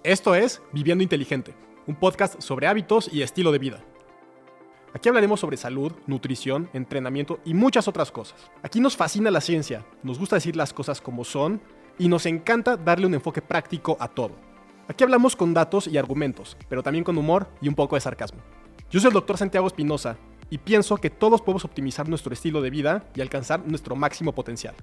Esto es Viviendo Inteligente, un podcast sobre hábitos y estilo de vida. Aquí hablaremos sobre salud, nutrición, entrenamiento y muchas otras cosas. Aquí nos fascina la ciencia, nos gusta decir las cosas como son y nos encanta darle un enfoque práctico a todo. Aquí hablamos con datos y argumentos, pero también con humor y un poco de sarcasmo. Yo soy el Dr. Santiago Espinosa y pienso que todos podemos optimizar nuestro estilo de vida y alcanzar nuestro máximo potencial.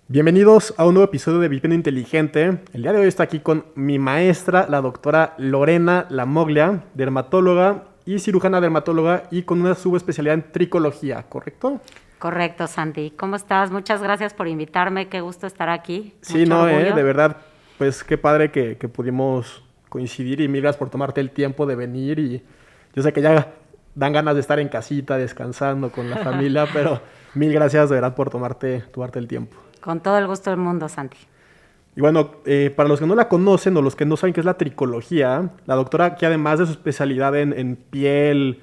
Bienvenidos a un nuevo episodio de Viviendo Inteligente. El día de hoy estoy aquí con mi maestra, la doctora Lorena Lamoglia, dermatóloga y cirujana dermatóloga y con una subespecialidad en tricología, ¿correcto? Correcto, Santi. ¿Cómo estás? Muchas gracias por invitarme. Qué gusto estar aquí. Sí, no, de verdad, pues qué padre que pudimos coincidir y mil gracias por tomarte el tiempo de venir. Y yo sé que ya dan ganas de estar en casita, descansando con la familia, pero mil gracias de verdad por tomarte el tiempo. Con todo el gusto del mundo, Santi. Y bueno, para los que no la conocen o los que no saben qué es la tricología, la doctora, que además de su especialidad en piel,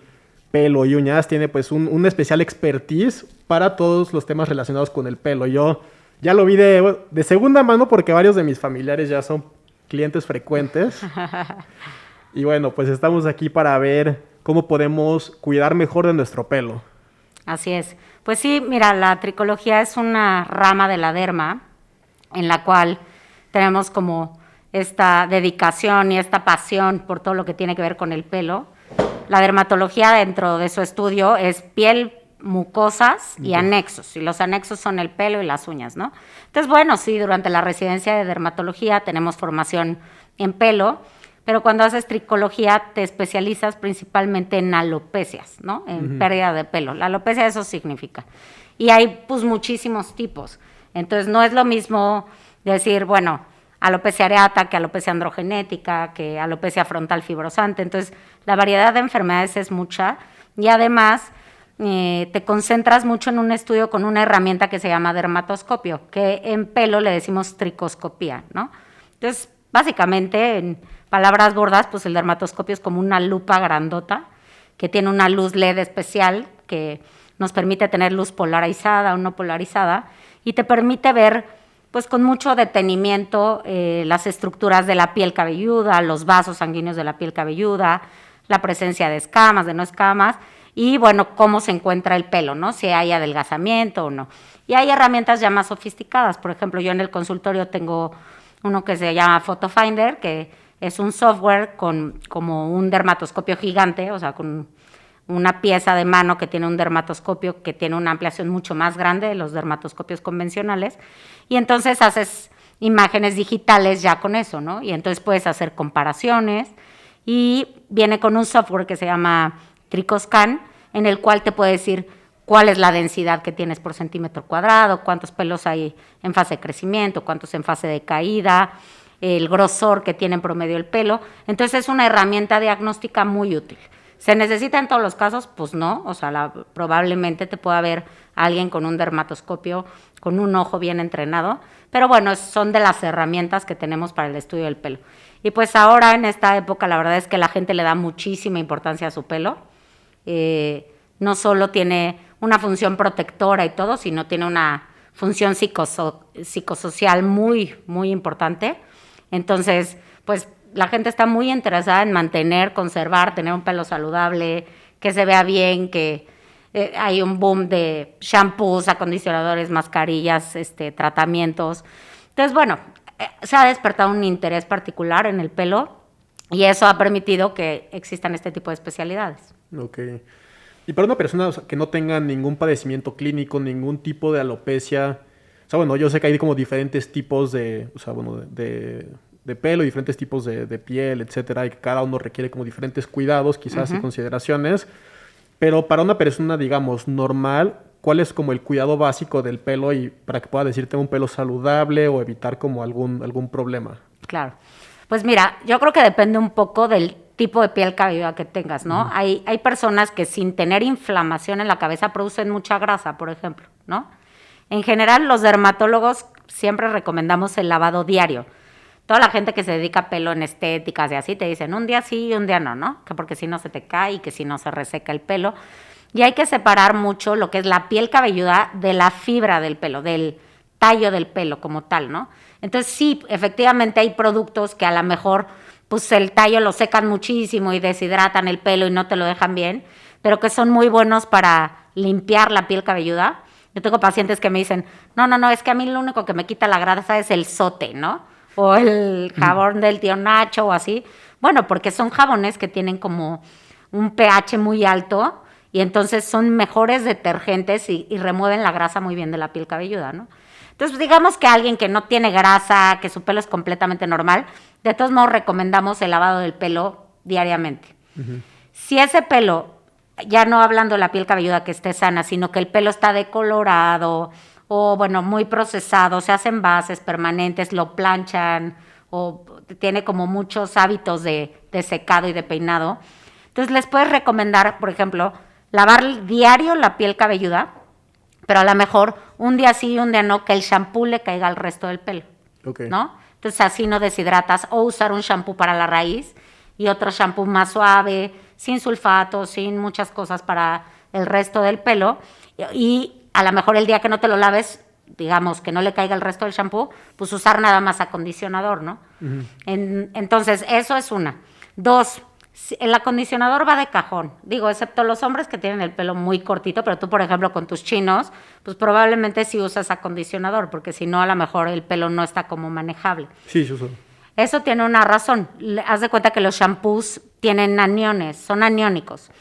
pelo y uñas, tiene pues un especial expertise para todos los temas relacionados con el pelo. Yo ya lo vi de segunda mano porque varios de mis familiares ya son clientes frecuentes. Y bueno, pues estamos aquí para ver cómo podemos cuidar mejor de nuestro pelo. Así es. Pues sí, mira, la tricología es una rama de la derma en la cual tenemos como esta dedicación y esta pasión por todo lo que tiene que ver con el pelo. La dermatología dentro de su estudio es piel, mucosas y anexos. Y los anexos son el pelo y las uñas, ¿no? Entonces, bueno, sí, durante la residencia de dermatología tenemos formación en pelo, pero cuando haces tricología te especializas principalmente en alopecias, ¿no? En pérdida de pelo. La alopecia eso significa. Y hay pues muchísimos tipos. Entonces no es lo mismo decir, bueno, alopecia areata que alopecia androgenética, que alopecia frontal fibrosante. Entonces la variedad de enfermedades es mucha y además te concentras mucho en un estudio con una herramienta que se llama dermatoscopio, que en pelo le decimos tricoscopía, ¿no? Entonces, básicamente, en palabras gordas, pues el dermatoscopio es como una lupa grandota que tiene una luz LED especial que nos permite tener luz polarizada o no polarizada y te permite ver pues con mucho detenimiento las estructuras de la piel cabelluda, los vasos sanguíneos de la piel cabelluda, la presencia de escamas, de no escamas y bueno, cómo se encuentra el pelo, ¿no? Si hay adelgazamiento o no. Y hay herramientas ya más sofisticadas. Por ejemplo, yo en el consultorio tengo uno que se llama Photo Finder, que es un software con como un dermatoscopio gigante, o sea, con una pieza de mano que tiene un dermatoscopio que tiene una ampliación mucho más grande de los dermatoscopios convencionales, y entonces haces imágenes digitales ya con eso, ¿no? Y entonces puedes hacer comparaciones, y viene con un software que se llama Tricoscan, en el cual te puede decir cuál es la densidad que tienes por centímetro cuadrado, cuántos pelos hay en fase de crecimiento, cuántos en fase de caída, el grosor que tiene en promedio el pelo. Entonces es una herramienta diagnóstica muy útil. ¿Se necesita en todos los casos? Pues no, o sea, probablemente te pueda ver alguien con un dermatoscopio, con un ojo bien entrenado, pero bueno, son de las herramientas que tenemos para el estudio del pelo. Y pues ahora en esta época la verdad es que la gente le da muchísima importancia a su pelo. No solo tiene una función protectora y todo, sino tiene una función psicosocial muy, muy importante. Entonces, pues la gente está muy interesada en mantener, conservar, tener un pelo saludable, que se vea bien, que hay un boom de shampoos, acondicionadores, mascarillas, tratamientos. Entonces, bueno, se ha despertado un interés particular en el pelo y eso ha permitido que existan este tipo de especialidades. Ok. Y para una persona, o sea, que no tenga ningún padecimiento clínico, ningún tipo de alopecia, o sea, bueno, yo sé que hay como diferentes tipos de, o sea, bueno, de pelo, diferentes tipos de piel, etcétera, y que cada uno requiere como diferentes cuidados, quizás, y consideraciones, pero para una persona, digamos, normal, ¿cuál es como el cuidado básico del pelo y para que pueda decir tengo un pelo saludable o evitar como algún problema? Claro. Pues mira, yo creo que depende un poco del tipo de piel cabelluda que tengas, ¿no? Hay personas que sin tener inflamación en la cabeza producen mucha grasa, por ejemplo, ¿no? En general, los dermatólogos siempre recomendamos el lavado diario. Toda la gente que se dedica a pelo en estéticas y así te dicen un día sí y un día no, ¿no? Que porque si no se te cae y que si no se reseca el pelo. Y hay que separar mucho lo que es la piel cabelluda de la fibra del pelo, del tallo del pelo como tal, ¿no? Entonces sí, efectivamente hay productos que a lo mejor pues el tallo lo secan muchísimo y deshidratan el pelo y no te lo dejan bien, pero que son muy buenos para limpiar la piel cabelluda. Yo tengo pacientes que me dicen, no, es que a mí lo único que me quita la grasa es el sote, ¿no? O el jabón del tío Nacho o así. Bueno, porque son jabones que tienen como un pH muy alto y entonces son mejores detergentes y remueven la grasa muy bien de la piel cabelluda, ¿no? Entonces, digamos que alguien que no tiene grasa, que su pelo es completamente normal, de todos modos recomendamos el lavado del pelo diariamente. Si ese pelo, ya no hablando de la piel cabelluda que esté sana, sino que el pelo está decolorado o, bueno, muy procesado, se hacen bases permanentes, lo planchan o tiene como muchos hábitos de secado y de peinado, entonces les puedes recomendar, por ejemplo, lavar diario la piel cabelluda, pero a lo mejor un día sí y un día no, que el shampoo le caiga al resto del pelo, ¿no? Entonces así no deshidratas, o usar un shampoo para la raíz y otro shampoo más suave, sin sulfato, sin muchas cosas para el resto del pelo, y a lo mejor el día que no te lo laves, digamos, que no le caiga el resto del shampoo, pues usar nada más acondicionador, ¿no? Entonces, eso es una. 2, el acondicionador va de cajón, digo, excepto los hombres que tienen el pelo muy cortito, pero tú, por ejemplo, con tus chinos, pues probablemente sí usas acondicionador, porque si no, a lo mejor el pelo no está como manejable. Sí, yo uso. Eso tiene una razón. Haz de cuenta que los shampoos tienen aniones, son aniónicos.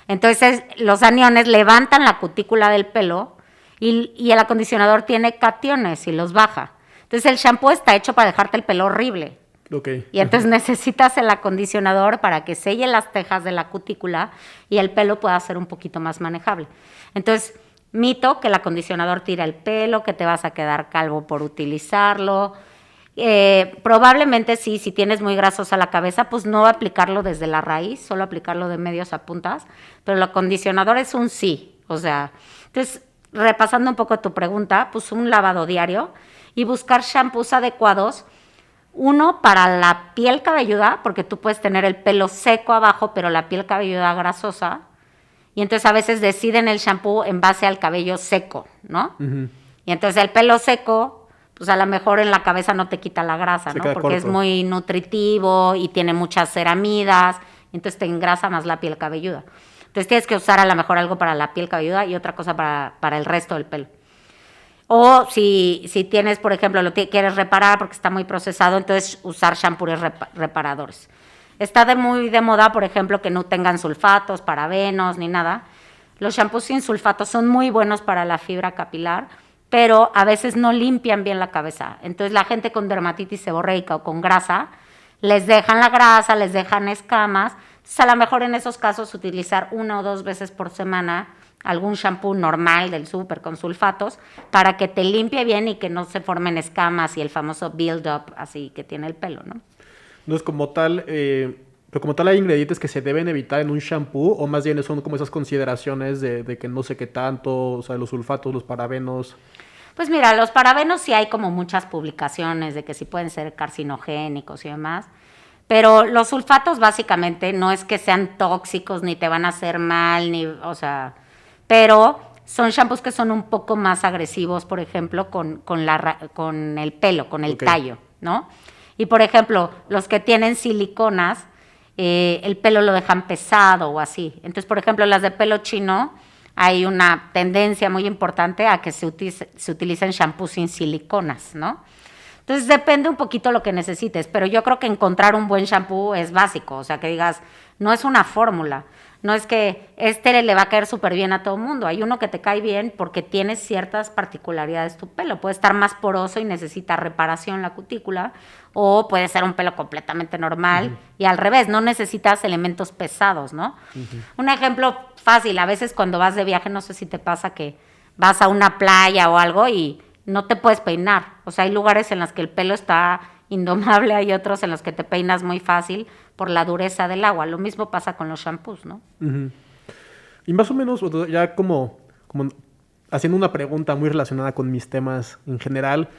Entonces, los aniones levantan la cutícula del pelo y el acondicionador tiene cationes y los baja. Entonces, el shampoo está hecho para dejarte el pelo horrible. Y entonces necesitas el acondicionador para que selle las tejas de la cutícula y el pelo pueda ser un poquito más manejable. Entonces, mito que el acondicionador tira el pelo, que te vas a quedar calvo por utilizarlo. Probablemente sí, si tienes muy grasosa la cabeza, pues no aplicarlo desde la raíz, solo aplicarlo de medios a puntas, pero el acondicionador es un sí. O sea, entonces, repasando un poco tu pregunta, pues un lavado diario y buscar shampoos adecuados. Uno, para la piel cabelluda, porque tú puedes tener el pelo seco abajo, pero la piel cabelluda grasosa. Y entonces a veces deciden el shampoo en base al cabello seco, ¿no? Y entonces el pelo seco, pues a lo mejor en la cabeza no te quita la grasa, ¿no? Porque es muy nutritivo y tiene muchas ceramidas, y entonces te engrasa más la piel cabelluda. Entonces tienes que usar a lo mejor algo para la piel cabelluda y otra cosa para el resto del pelo. O si tienes, por ejemplo, lo que quieres reparar porque está muy procesado, entonces usar shampoos reparadores. Está muy de moda, por ejemplo, que no tengan sulfatos, parabenos, ni nada. Los shampoos sin sulfatos son muy buenos para la fibra capilar, pero a veces no limpian bien la cabeza. Entonces la gente con dermatitis seborreica o con grasa, les dejan la grasa, les dejan escamas. Entonces a lo mejor en esos casos utilizar 1 o 2 veces por semana algún shampoo normal del súper con sulfatos para que te limpie bien y que no se formen escamas y el famoso build-up así que tiene el pelo, ¿no? No es como tal, pero como tal hay ingredientes que se deben evitar en un shampoo o más bien son como esas consideraciones de que no sé qué tanto, o sea, los sulfatos, los parabenos. Pues mira, los parabenos sí hay como muchas publicaciones de que sí pueden ser carcinogénicos y demás, pero los sulfatos básicamente no es que sean tóxicos ni te van a hacer mal, ni, o sea, pero son shampoos que son un poco más agresivos, por ejemplo, con el pelo, con el tallo, ¿no? Y, por ejemplo, los que tienen siliconas, el pelo lo dejan pesado o así. Entonces, por ejemplo, las de pelo chino, hay una tendencia muy importante a que se utilicen shampoos sin siliconas, ¿no? Entonces, depende un poquito lo que necesites, pero yo creo que encontrar un buen shampoo es básico, o sea, que digas, no es una fórmula. No es que le va a caer súper bien a todo el mundo. Hay uno que te cae bien porque tiene ciertas particularidades tu pelo. Puede estar más poroso y necesita reparación la cutícula, o puede ser un pelo completamente normal y al revés, no necesitas elementos pesados, ¿no? Un ejemplo fácil, a veces cuando vas de viaje, no sé si te pasa que vas a una playa o algo y no te puedes peinar. O sea, hay lugares en los que el pelo está indomable, hay otros en los que te peinas muy fácil por la dureza del agua. Lo mismo pasa con los shampoos, ¿no? Y más o menos, ya como haciendo una pregunta muy relacionada con mis temas en general,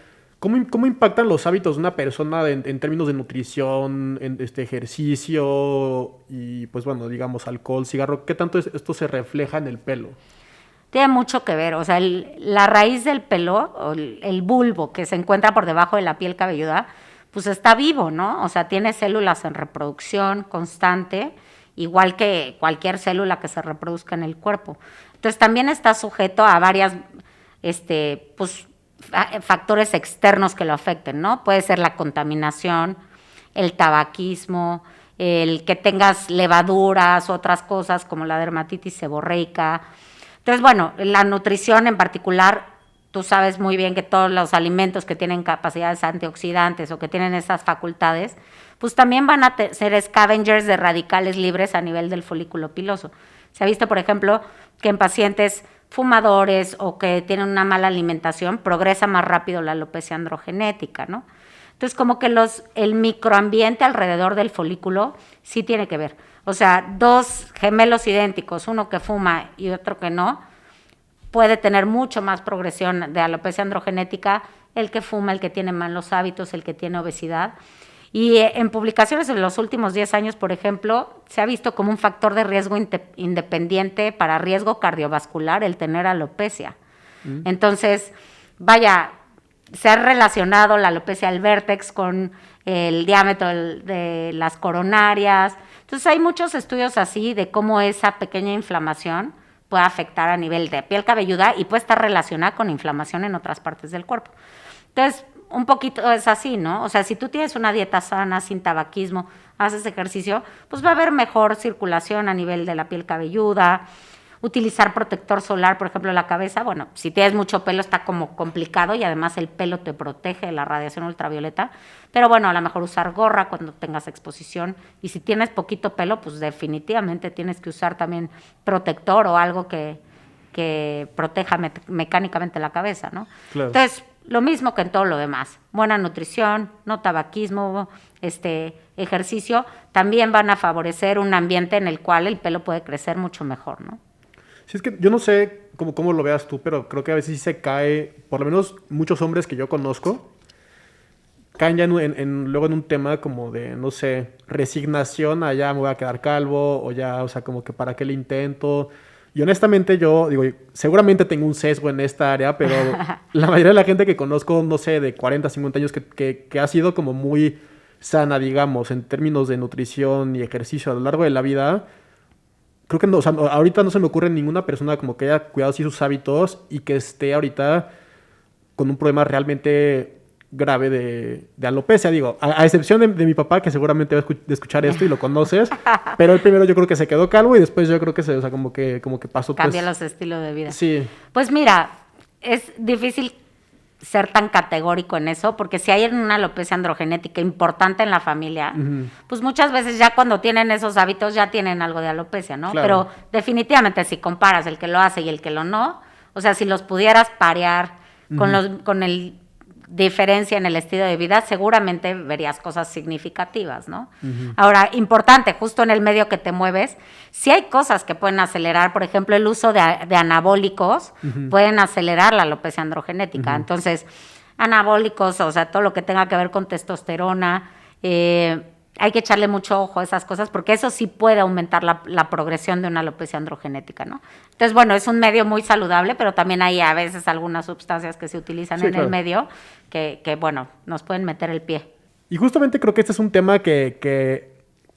¿cómo impactan los hábitos de una persona en términos de nutrición, en ejercicio y, pues bueno, digamos, alcohol, cigarro? ¿Qué tanto esto se refleja en el pelo? Tiene mucho que ver, o sea, la raíz del pelo, o el bulbo que se encuentra por debajo de la piel cabelluda, pues está vivo, ¿no? O sea, tiene células en reproducción constante, igual que cualquier célula que se reproduzca en el cuerpo. Entonces también está sujeto a varias, pues, factores externos que lo afecten, ¿no? Puede ser la contaminación, el tabaquismo, el que tengas levaduras, otras cosas como la dermatitis seborreica. Entonces, bueno, la nutrición en particular, tú sabes muy bien que todos los alimentos que tienen capacidades antioxidantes o que tienen esas facultades, pues también van a ser scavengers de radicales libres a nivel del folículo piloso. Se ha visto, por ejemplo, que en pacientes fumadores o que tienen una mala alimentación progresa más rápido la alopecia androgenética, ¿no? Entonces, como que el microambiente alrededor del folículo sí tiene que ver. O sea, dos gemelos idénticos, uno que fuma y otro que no, puede tener mucho más progresión de alopecia androgenética el que fuma, el que tiene malos hábitos, el que tiene obesidad. Y en publicaciones en los últimos 10 años, por ejemplo, se ha visto como un factor de riesgo independiente para riesgo cardiovascular el tener alopecia. Entonces, vaya, se ha relacionado la alopecia del vértex con el diámetro de las coronarias. Entonces, hay muchos estudios así de cómo esa pequeña inflamación puede afectar a nivel de piel cabelluda y puede estar relacionada con inflamación en otras partes del cuerpo. Entonces, un poquito es así, ¿no? O sea, si tú tienes una dieta sana, sin tabaquismo, haces ejercicio, pues va a haber mejor circulación a nivel de la piel cabelluda. Utilizar protector solar, por ejemplo, en la cabeza, bueno, si tienes mucho pelo está como complicado y además el pelo te protege de la radiación ultravioleta, pero bueno, a lo mejor usar gorra cuando tengas exposición y si tienes poquito pelo, pues definitivamente tienes que usar también protector o algo que proteja mecánicamente la cabeza, ¿no? Claro. Entonces, lo mismo que en todo lo demás, buena nutrición, no tabaquismo, ejercicio, también van a favorecer un ambiente en el cual el pelo puede crecer mucho mejor, ¿no? Sí, es que yo no sé cómo lo veas tú, pero creo que a veces sí se cae, por lo menos muchos hombres que yo conozco, caen ya luego en un tema como de, no sé, resignación a ya me voy a quedar calvo, o ya, o sea, como que para qué le intento. Y honestamente yo, digo, seguramente tengo un sesgo en esta área, pero la mayoría de la gente que conozco, no sé, de 40, 50 años, que ha sido como muy sana, digamos, en términos de nutrición y ejercicio a lo largo de la vida, creo que no, o sea, ahorita no se me ocurre ninguna persona como que haya cuidado así sus hábitos y que esté ahorita con un problema realmente grave de alopecia. Digo, a excepción de mi papá, que seguramente va a escuchar esto y lo conoces, pero él primero yo creo que se quedó calvo y después yo creo que o sea, como que pasó. Cambia los estilos de vida. Sí. Pues mira, es difícil ser tan categórico en eso, porque si hay una alopecia androgenética importante en la familia, pues muchas veces ya cuando tienen esos hábitos ya tienen algo de alopecia, ¿no? Claro. Pero definitivamente si comparas el que lo hace y el que lo no, o sea, si los pudieras parear con el diferencia en el estilo de vida, seguramente verías cosas significativas, ¿no? Ahora, importante, justo en el medio que te mueves, sí hay cosas que pueden acelerar, por ejemplo, el uso de anabólicos pueden acelerar la alopecia androgenética. Entonces, anabólicos, o sea, todo lo que tenga que ver con testosterona, hay que echarle mucho ojo a esas cosas porque eso sí puede aumentar la progresión de una alopecia androgenética, ¿no? Entonces, bueno, es un medio muy saludable, pero también hay a veces algunas sustancias que se utilizan en el medio que, bueno, nos pueden meter el pie. Y justamente creo que este es un tema que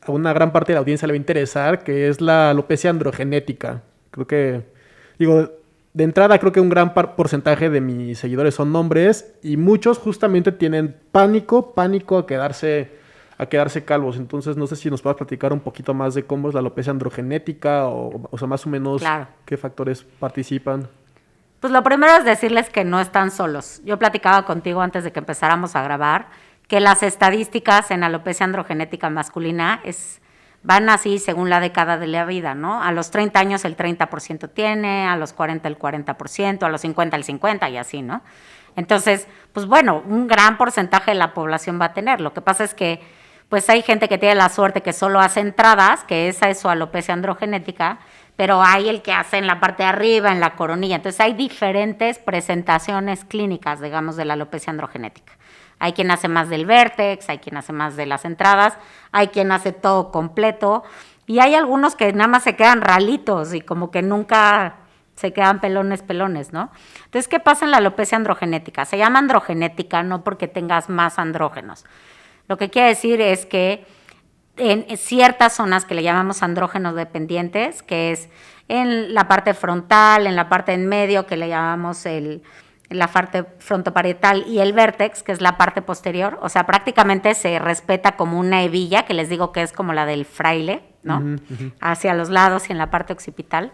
a una gran parte de la audiencia le va a interesar, que es la alopecia androgenética. Creo que, digo, de entrada creo que un gran porcentaje de mis seguidores son hombres y muchos justamente tienen pánico a quedarse calvos. Entonces, no sé si nos puedas platicar un poquito más de cómo es la alopecia androgenética o sea, más o menos qué factores participan. Pues lo primero es decirles que no están solos. Yo platicaba contigo antes de que empezáramos a grabar que las estadísticas en alopecia androgenética masculina van así según la década de la vida, ¿no? A los 30 años el 30% tiene, a los 40 el 40%, a los 50 el 50% y así, ¿no? Entonces, pues bueno, un gran porcentaje de la población va a tener. Lo que pasa es que pues hay gente que tiene la suerte que solo hace entradas, que esa es su alopecia androgenética, pero hay el que hace en la parte de arriba, en la coronilla. Entonces hay diferentes presentaciones clínicas, digamos, de la alopecia androgenética. Hay quien hace más del vértex, hay quien hace más de las entradas, hay quien hace todo completo, y hay algunos que nada más se quedan ralitos y como que nunca se quedan pelones, ¿no? Entonces, ¿qué pasa en la alopecia androgenética? Se llama androgenética no porque tengas más andrógenos, Lo que quiere decir es que en ciertas zonas que le llamamos andrógenos dependientes, que es en la parte frontal, en la parte en medio, que le llamamos la parte frontoparietal, y el vértex, que es la parte posterior, o sea, prácticamente se respeta como una hebilla, que les digo que es como la del fraile, ¿no? Hacia los lados y en la parte occipital.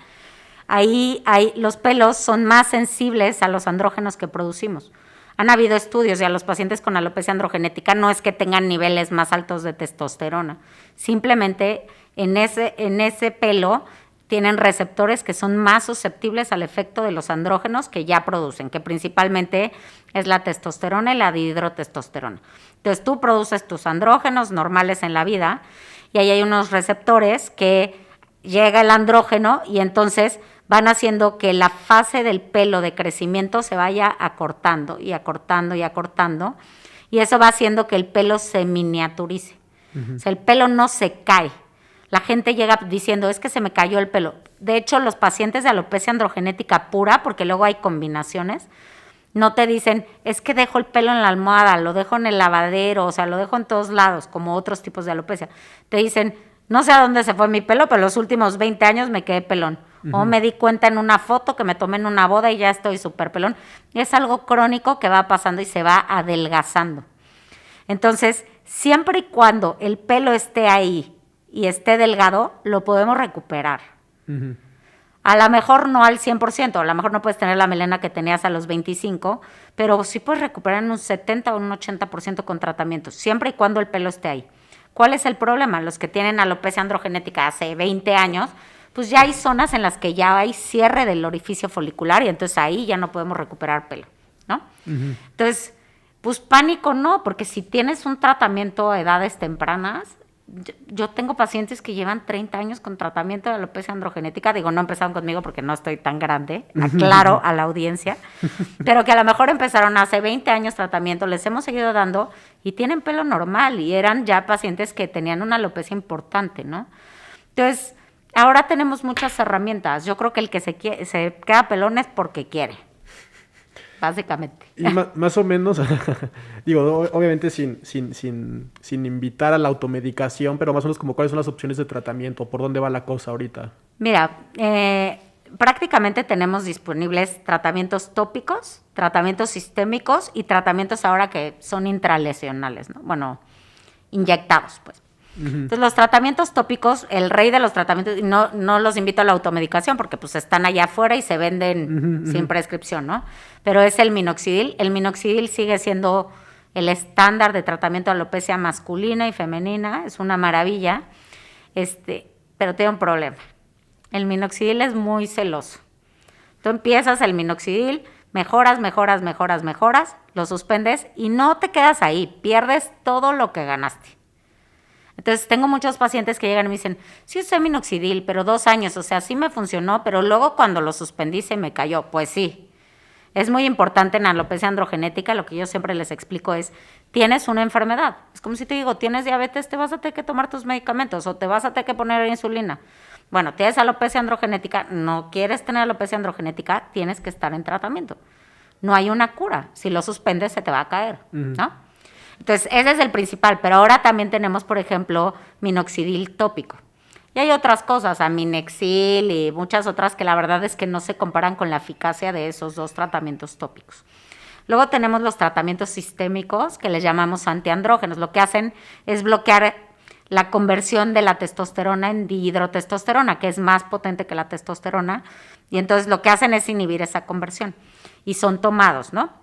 Ahí los pelos son más sensibles a los andrógenos que producimos. Han habido estudios y a los pacientes con alopecia androgenética no es que tengan niveles más altos de testosterona, simplemente en ese pelo tienen receptores que son más susceptibles al efecto de los andrógenos que ya producen, que principalmente es la testosterona y la dihidrotestosterona. Entonces tú produces tus andrógenos normales en la vida y ahí hay unos receptores que llega el andrógeno y entonces van haciendo que la fase del pelo de crecimiento se vaya acortando y acortando y acortando, y eso va haciendo que el pelo se miniaturice. O sea, el pelo no se cae. La gente llega diciendo, es que se me cayó el pelo. De hecho, los pacientes de alopecia androgenética pura, porque luego hay combinaciones, no te dicen, es que dejo el pelo en la almohada, lo dejo en el lavadero, o sea, lo dejo en todos lados, como otros tipos de alopecia. Te dicen, no sé a dónde se fue mi pelo, pero los últimos 20 años me quedé pelón. O me di cuenta en una foto que me tomé en una boda y ya estoy súper pelón. Es algo crónico que va pasando y se va adelgazando. Entonces, siempre y cuando el pelo esté ahí y esté delgado, lo podemos recuperar. A lo mejor no al 100%, a lo mejor no puedes tener la melena que tenías a los 25, pero sí puedes recuperar en un 70 o un 80% con tratamientos, siempre y cuando el pelo esté ahí. ¿Cuál es el problema? Los que tienen alopecia androgenética hace 20 años, pues ya hay zonas en las que ya hay cierre del orificio folicular y entonces ahí ya no podemos recuperar pelo, ¿no? Entonces, pues pánico no, porque si tienes un tratamiento a edades tempranas, yo tengo pacientes que llevan 30 años con tratamiento de alopecia androgenética, digo, no empezaron conmigo porque no estoy tan grande, aclaro a la audiencia, pero que a lo mejor empezaron hace 20 años tratamiento, les hemos seguido dando y tienen pelo normal y eran ya pacientes que tenían una alopecia importante, ¿no? Entonces, ahora tenemos muchas herramientas. Yo creo que el que se queda pelón es porque quiere, básicamente. Y más o menos, digo, obviamente sin invitar a la automedicación, pero más o menos como cuáles son las opciones de tratamiento, por dónde va la cosa ahorita. Mira, prácticamente tenemos disponibles tratamientos tópicos, tratamientos sistémicos y tratamientos ahora que son intralesionales, ¿no? Bueno, inyectados, pues. Entonces, los tratamientos tópicos, el rey de los tratamientos, y no los invito a la automedicación porque pues están allá afuera y se venden sin prescripción, ¿no? Pero es el minoxidil. El minoxidil sigue siendo el estándar de tratamiento de alopecia masculina y femenina, es una maravilla, pero tiene un problema. El minoxidil es muy celoso. Tú empiezas el minoxidil, mejoras, lo suspendes y no te quedas ahí, pierdes todo lo que ganaste. Entonces, tengo muchos pacientes que llegan y me dicen, sí usé minoxidil, pero 2 años, o sea, sí me funcionó, pero luego cuando lo suspendí se me cayó. Pues sí, es muy importante en alopecia androgenética, lo que yo siempre les explico es, tienes una enfermedad. Es como si te digo, tienes diabetes, te vas a tener que tomar tus medicamentos o te vas a tener que poner insulina. Bueno, tienes alopecia androgenética, no quieres tener alopecia androgenética, tienes que estar en tratamiento. No hay una cura, si lo suspendes se te va a caer, ¿no? Entonces, ese es el principal, pero ahora también tenemos, por ejemplo, minoxidil tópico. Y hay otras cosas, Aminexil y muchas otras que la verdad es que no se comparan con la eficacia de esos 2 tratamientos tópicos. Luego tenemos los tratamientos sistémicos que les llamamos antiandrógenos. Lo que hacen es bloquear la conversión de la testosterona en dihidrotestosterona, que es más potente que la testosterona, y entonces lo que hacen es inhibir esa conversión. Y son tomados, ¿no?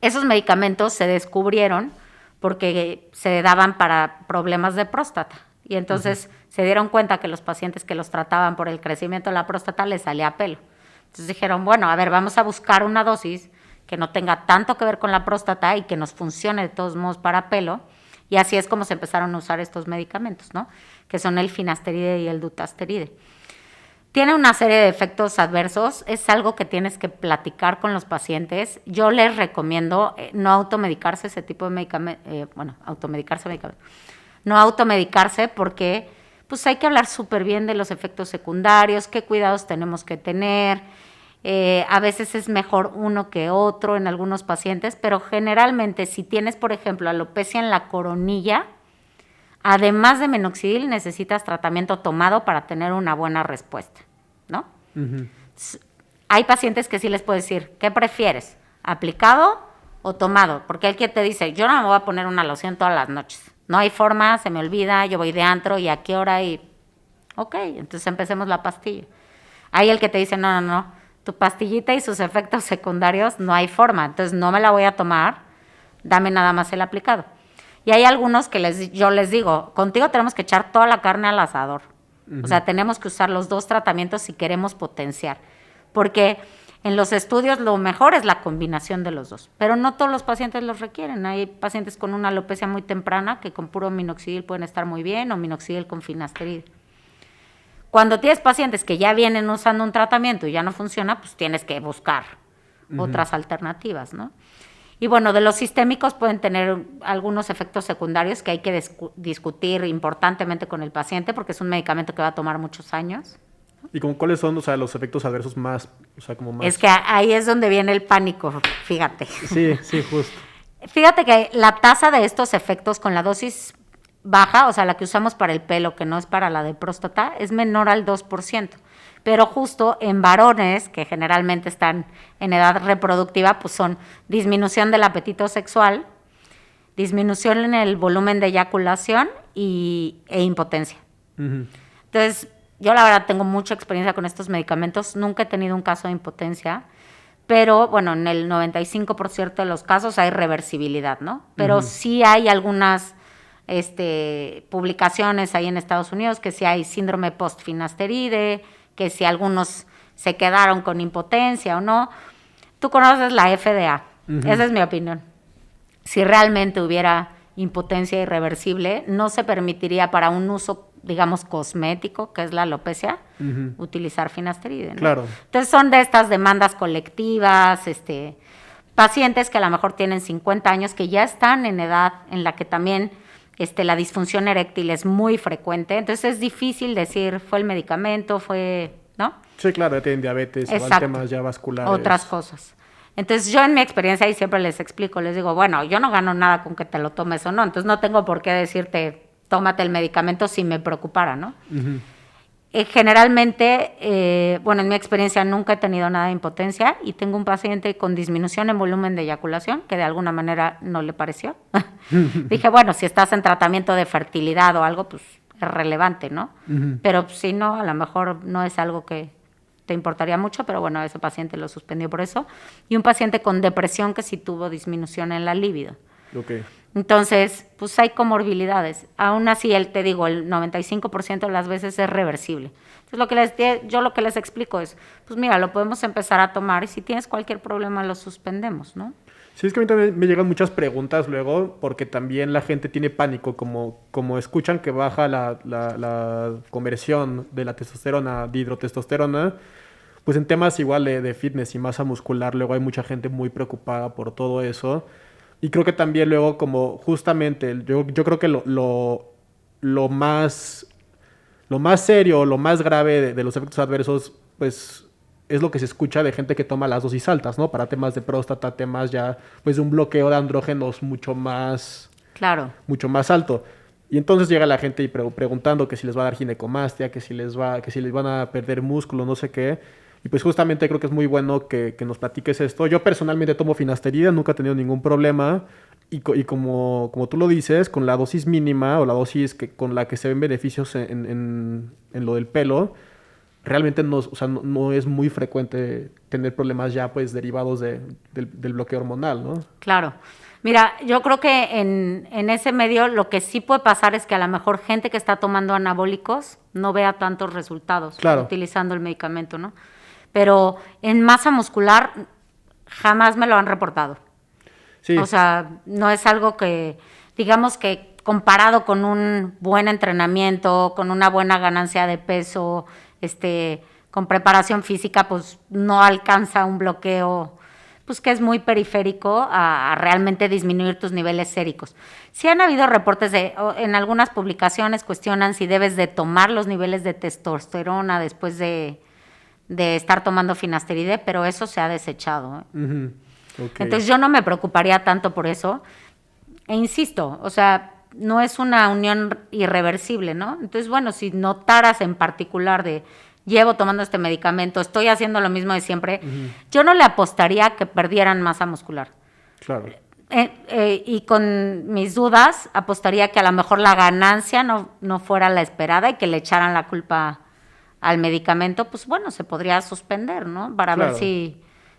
Esos medicamentos se descubrieron porque se daban para problemas de próstata. Y entonces se dieron cuenta que los pacientes que los trataban por el crecimiento de la próstata les salía pelo. Entonces dijeron, bueno, a ver, vamos a buscar una dosis que no tenga tanto que ver con la próstata y que nos funcione de todos modos para pelo. Y así es como se empezaron a usar estos medicamentos, ¿no? Que son el finasteride y el dutasteride. Tiene una serie de efectos adversos, es algo que tienes que platicar con los pacientes. Yo les recomiendo no automedicarse ese tipo de medicamentos, no automedicarse porque pues hay que hablar súper bien de los efectos secundarios, qué cuidados tenemos que tener. A veces es mejor uno que otro en algunos pacientes, pero generalmente si tienes, por ejemplo, alopecia en la coronilla, además de minoxidil necesitas tratamiento tomado para tener una buena respuesta, ¿no? Ujú. Hay pacientes que sí les puedo decir, ¿qué prefieres? ¿Aplicado o tomado? Porque hay quien te dice, yo no me voy a poner una loción todas las noches. No hay forma, se me olvida, yo voy de antro y a qué hora y... Ok, entonces empecemos la pastilla. Hay el que te dice, no, tu pastillita y sus efectos secundarios no hay forma, entonces no me la voy a tomar, dame nada más el aplicado. Y hay algunos que yo les digo, contigo tenemos que echar toda la carne al asador. O sea, tenemos que usar los dos tratamientos si queremos potenciar. Porque en los estudios lo mejor es la combinación de los dos. Pero no todos los pacientes los requieren. Hay pacientes con una alopecia muy temprana que con puro minoxidil pueden estar muy bien o minoxidil con finasterida. Cuando tienes pacientes que ya vienen usando un tratamiento y ya no funciona, pues tienes que buscar otras alternativas, ¿no? Y bueno, de los sistémicos pueden tener algunos efectos secundarios que hay que discutir importantemente con el paciente porque es un medicamento que va a tomar muchos años. ¿Y como cuáles son, o sea, los efectos adversos más, o sea, como más? Es que ahí es donde viene el pánico, fíjate. Sí, justo. Fíjate que la tasa de estos efectos con la dosis baja, o sea, la que usamos para el pelo, que no es para la de próstata, es menor al 2%. Pero justo en varones, que generalmente están en edad reproductiva, pues son disminución del apetito sexual, disminución en el volumen de eyaculación e impotencia. Uh-huh. Entonces, yo la verdad tengo mucha experiencia con estos medicamentos, nunca he tenido un caso de impotencia, pero bueno, en el 95% de los casos hay reversibilidad, ¿no? Pero sí hay algunas publicaciones ahí en Estados Unidos que sí hay síndrome post-finasteride, que si algunos se quedaron con impotencia o no. Tú conoces la FDA, esa es mi opinión. Si realmente hubiera impotencia irreversible, no se permitiría para un uso, digamos, cosmético, que es la alopecia, utilizar finasteride, ¿no? Claro. Entonces son de estas demandas colectivas, pacientes que a lo mejor tienen 50 años, que ya están en edad en la que también la disfunción eréctil es muy frecuente, entonces es difícil decir, fue el medicamento, ¿no? Sí, claro, ya tienen diabetes, igual temas ya vasculares. Otras cosas. Entonces yo en mi experiencia, y siempre les explico, les digo, bueno, yo no gano nada con que te lo tomes o no, entonces no tengo por qué decirte, tómate el medicamento si me preocupara, ¿no? Generalmente, bueno, en mi experiencia nunca he tenido nada de impotencia y tengo un paciente con disminución en volumen de eyaculación que de alguna manera no le pareció. Dije, bueno, si estás en tratamiento de fertilidad o algo, pues es relevante, ¿no? Pero si no, a lo mejor no es algo que te importaría mucho, pero bueno, ese paciente lo suspendió por eso. Y un paciente con depresión que sí tuvo disminución en la libido. Okay. Entonces, pues hay comorbilidades. Aún así, te digo, el 95% de las veces es reversible. Entonces, yo lo que les explico es, pues mira, lo podemos empezar a tomar y si tienes cualquier problema lo suspendemos, ¿no? Sí, es que a mí también me llegan muchas preguntas luego, porque también la gente tiene pánico, como escuchan que baja la conversión de la testosterona a dihidrotestosterona, pues en temas igual de fitness y masa muscular, luego hay mucha gente muy preocupada por todo eso. Y creo que también luego como justamente, yo creo que lo más serio, lo más grave de los efectos adversos, pues es lo que se escucha de gente que toma las dosis altas, ¿no? Para temas de próstata, temas ya, pues de un bloqueo de andrógenos mucho más alto. Y entonces llega la gente y preguntando que si les va a dar ginecomastia, que si les van a perder músculo, no sé qué. Y pues justamente creo que es muy bueno que nos platiques esto. Yo personalmente tomo finasterida, nunca he tenido ningún problema. Y como tú lo dices, con la dosis mínima o la dosis con la que se ven beneficios en lo del pelo, realmente no es muy frecuente tener problemas ya pues derivados del bloqueo hormonal, ¿no? Claro. Mira, yo creo que en ese medio lo que sí puede pasar es que a lo mejor gente que está tomando anabólicos no vea tantos resultados utilizando el medicamento, ¿no? Pero en masa muscular jamás me lo han reportado. Sí. O sea, no es algo que, digamos que comparado con un buen entrenamiento, con una buena ganancia de peso, con preparación física, pues no alcanza un bloqueo, pues que es muy periférico a realmente disminuir tus niveles séricos. Sí han habido reportes en algunas publicaciones cuestionan si debes de tomar los niveles de testosterona después de de estar tomando finasteride, pero eso se ha desechado. Ujú. Ok. Entonces yo no me preocuparía tanto por eso. E insisto, o sea, no es una unión irreversible, ¿no? Entonces, bueno, si notaras en particular de llevo tomando este medicamento, estoy haciendo lo mismo de siempre, yo no le apostaría que perdieran masa muscular. Claro. Y con mis dudas, apostaría que a lo mejor la ganancia no fuera la esperada y que le echaran la culpa al medicamento, pues bueno, se podría suspender, ¿no? Para ver Claro.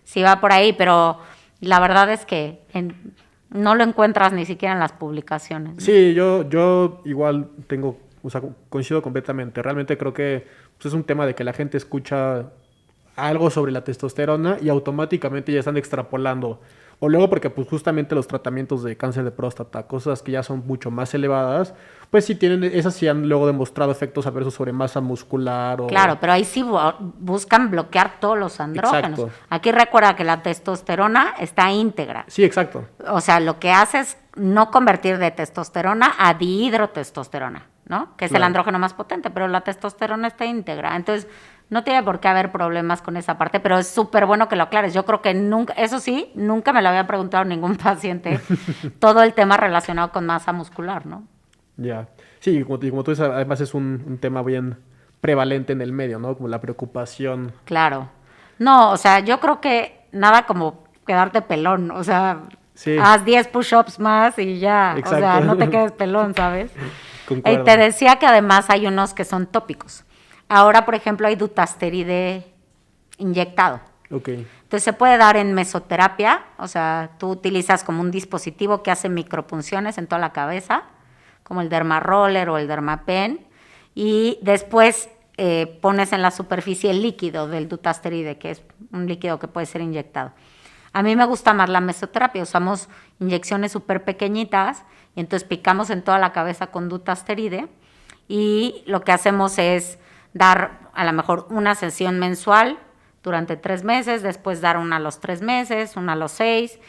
si va por ahí, pero la verdad es que no lo encuentras ni siquiera en las publicaciones, ¿no? Sí, yo igual tengo, o sea, coincido completamente. Realmente creo que pues, es un tema de que la gente escucha algo sobre la testosterona y automáticamente ya están extrapolando. O luego porque pues justamente los tratamientos de cáncer de próstata, cosas que ya son mucho más elevadas, pues sí tienen, esas sí han luego demostrado efectos adversos sobre masa muscular o... Claro, pero ahí sí buscan bloquear todos los andrógenos. Exacto. Aquí recuerda que la testosterona está íntegra. Sí, exacto. O sea, lo que hace es no convertir de testosterona a dihidrotestosterona, ¿no? Que es el Claro. andrógeno más potente, pero la testosterona está íntegra. Entonces, no tiene por qué haber problemas con esa parte, pero es súper bueno que lo aclares. Yo creo que nunca, eso sí, nunca me lo había preguntado ningún paciente, todo el tema relacionado con masa muscular, ¿no? Ya. Sí, como tú dices, además es un tema bien prevalente en el medio, ¿no? Como la preocupación. Claro. No, o sea, yo creo que nada como quedarte pelón, o sea, Sí. haz 10 push-ups más y ya, o sea, Exacto. no te quedes pelón, ¿sabes? Concuerdo. Y te decía que además hay unos que son tópicos. Ahora, por ejemplo, hay dutasteride inyectado. Ok. Entonces se puede dar en mesoterapia, o sea, tú utilizas como un dispositivo que hace micropunciones en toda la cabeza, como el Dermaroller o el Dermapen, y después pones en la superficie el líquido del dutasteride, que es un líquido que puede ser inyectado. A mí me gusta más la mesoterapia, usamos inyecciones súper pequeñitas y entonces picamos en toda la cabeza con dutasteride y lo que hacemos es dar a lo mejor una sesión mensual durante 3 meses, después dar una a los 3 meses, una a los 6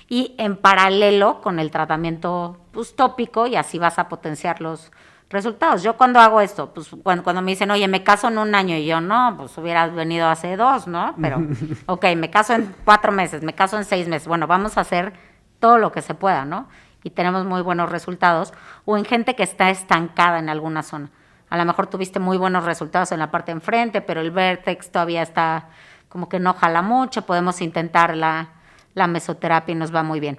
y en paralelo con el tratamiento pues, tópico y así vas a potenciar los resultados. Yo cuando hago esto, pues cuando me dicen, oye, me caso en 1 año y yo, no, pues hubieras venido hace 2, ¿no? Pero, ok, me caso en 4 meses, me caso en 6 meses, bueno, vamos a hacer todo lo que se pueda, ¿no? Y tenemos muy buenos resultados. O en gente que está estancada en alguna zona. A lo mejor tuviste muy buenos resultados en la parte de enfrente, pero el vértex todavía está como que no jala mucho, podemos intentar la mesoterapia y nos va muy bien.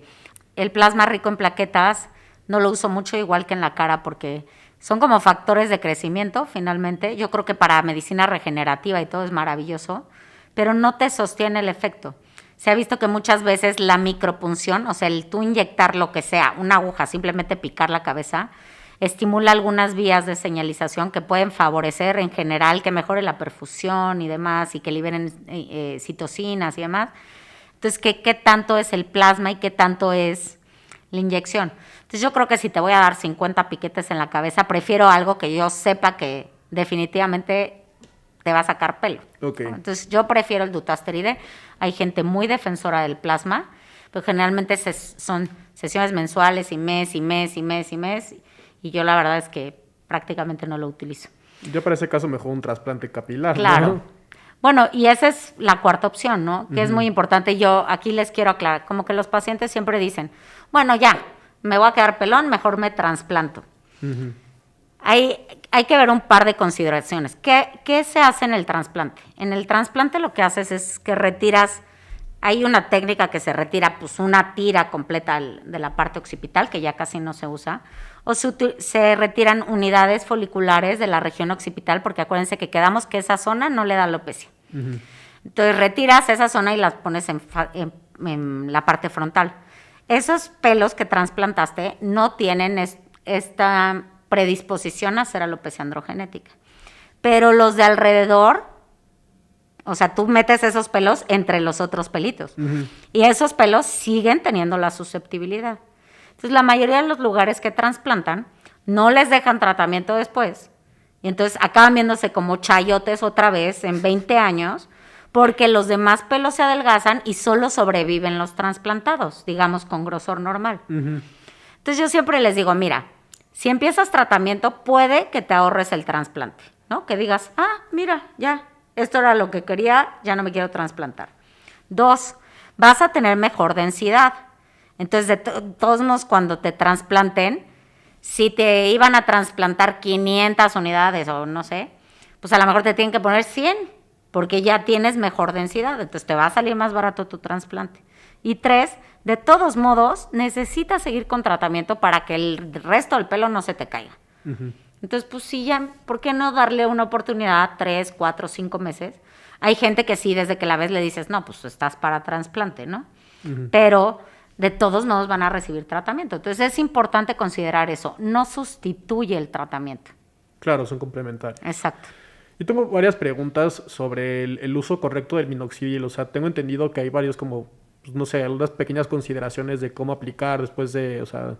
El plasma rico en plaquetas no lo uso mucho igual que en la cara porque son como factores de crecimiento finalmente. Yo creo que para medicina regenerativa y todo es maravilloso, pero no te sostiene el efecto. Se ha visto que muchas veces la micropunción, o sea, el tú inyectar lo que sea, una aguja, simplemente picar la cabeza, estimula algunas vías de señalización que pueden favorecer en general que mejore la perfusión y demás y que liberen citocinas y demás. Entonces, ¿qué tanto es el plasma y qué tanto es la inyección? Entonces, yo creo que si te voy a dar 50 piquetes en la cabeza, prefiero algo que yo sepa que definitivamente te va a sacar pelo. Ok. Entonces, yo prefiero el dutasteride. Hay gente muy defensora del plasma, pero generalmente son sesiones mensuales y mes, y mes, y mes, y mes. Y yo la verdad es que prácticamente no lo utilizo. Yo para ese caso mejor un trasplante capilar, Claro. ¿no? Bueno, y esa es la cuarta opción, ¿no? Que es muy importante. Yo aquí les quiero aclarar, como que los pacientes siempre dicen, bueno, ya, me voy a quedar pelón, mejor me trasplanto. Hay que ver un par de consideraciones. ¿Qué se hace en el trasplante? En el trasplante lo que haces es que retiras, hay una técnica que se retira pues una tira completa de la parte occipital, que ya casi no se usa, o se retiran unidades foliculares de la región occipital, porque acuérdense que quedamos que esa zona no le da alopecia. Entonces retiras esa zona y las pones en la parte frontal. Esos pelos que trasplantaste no tienen esta predisposición a hacer alopecia androgenética, pero los de alrededor, o sea, tú metes esos pelos entre los otros pelitos y esos pelos siguen teniendo la susceptibilidad. Entonces, la mayoría de los lugares que trasplantan no les dejan tratamiento después y entonces acaban viéndose como chayotes otra vez en 20 años porque los demás pelos se adelgazan y solo sobreviven los trasplantados, digamos, con grosor normal. Entonces, yo siempre les digo, mira, si empiezas tratamiento, puede que te ahorres el trasplante, ¿no? Que digas, mira, ya, esto era lo que quería, ya no me quiero trasplantar. 2, vas a tener mejor densidad. Entonces, de todos modos, cuando te trasplanten, si te iban a trasplantar 500 unidades o no sé, pues a lo mejor te tienen que poner 100, porque ya tienes mejor densidad, entonces te va a salir más barato tu trasplante. Y 3, de todos modos, necesitas seguir con tratamiento para que el resto del pelo no se te caiga. Uh-huh. Entonces, pues sí, ya, ¿por qué no darle una oportunidad 3, 4, 5 meses? Hay gente que sí, desde que la ves le dices, no, pues estás para trasplante, ¿no? Uh-huh. Pero de todos modos van a recibir tratamiento. Entonces, es importante considerar eso. No sustituye el tratamiento. Claro, son complementarios. Exacto. Yo tengo varias preguntas sobre el uso correcto del minoxidil. O sea, tengo entendido que hay varios como, pues, no sé, algunas pequeñas consideraciones de cómo aplicar después de, o sea,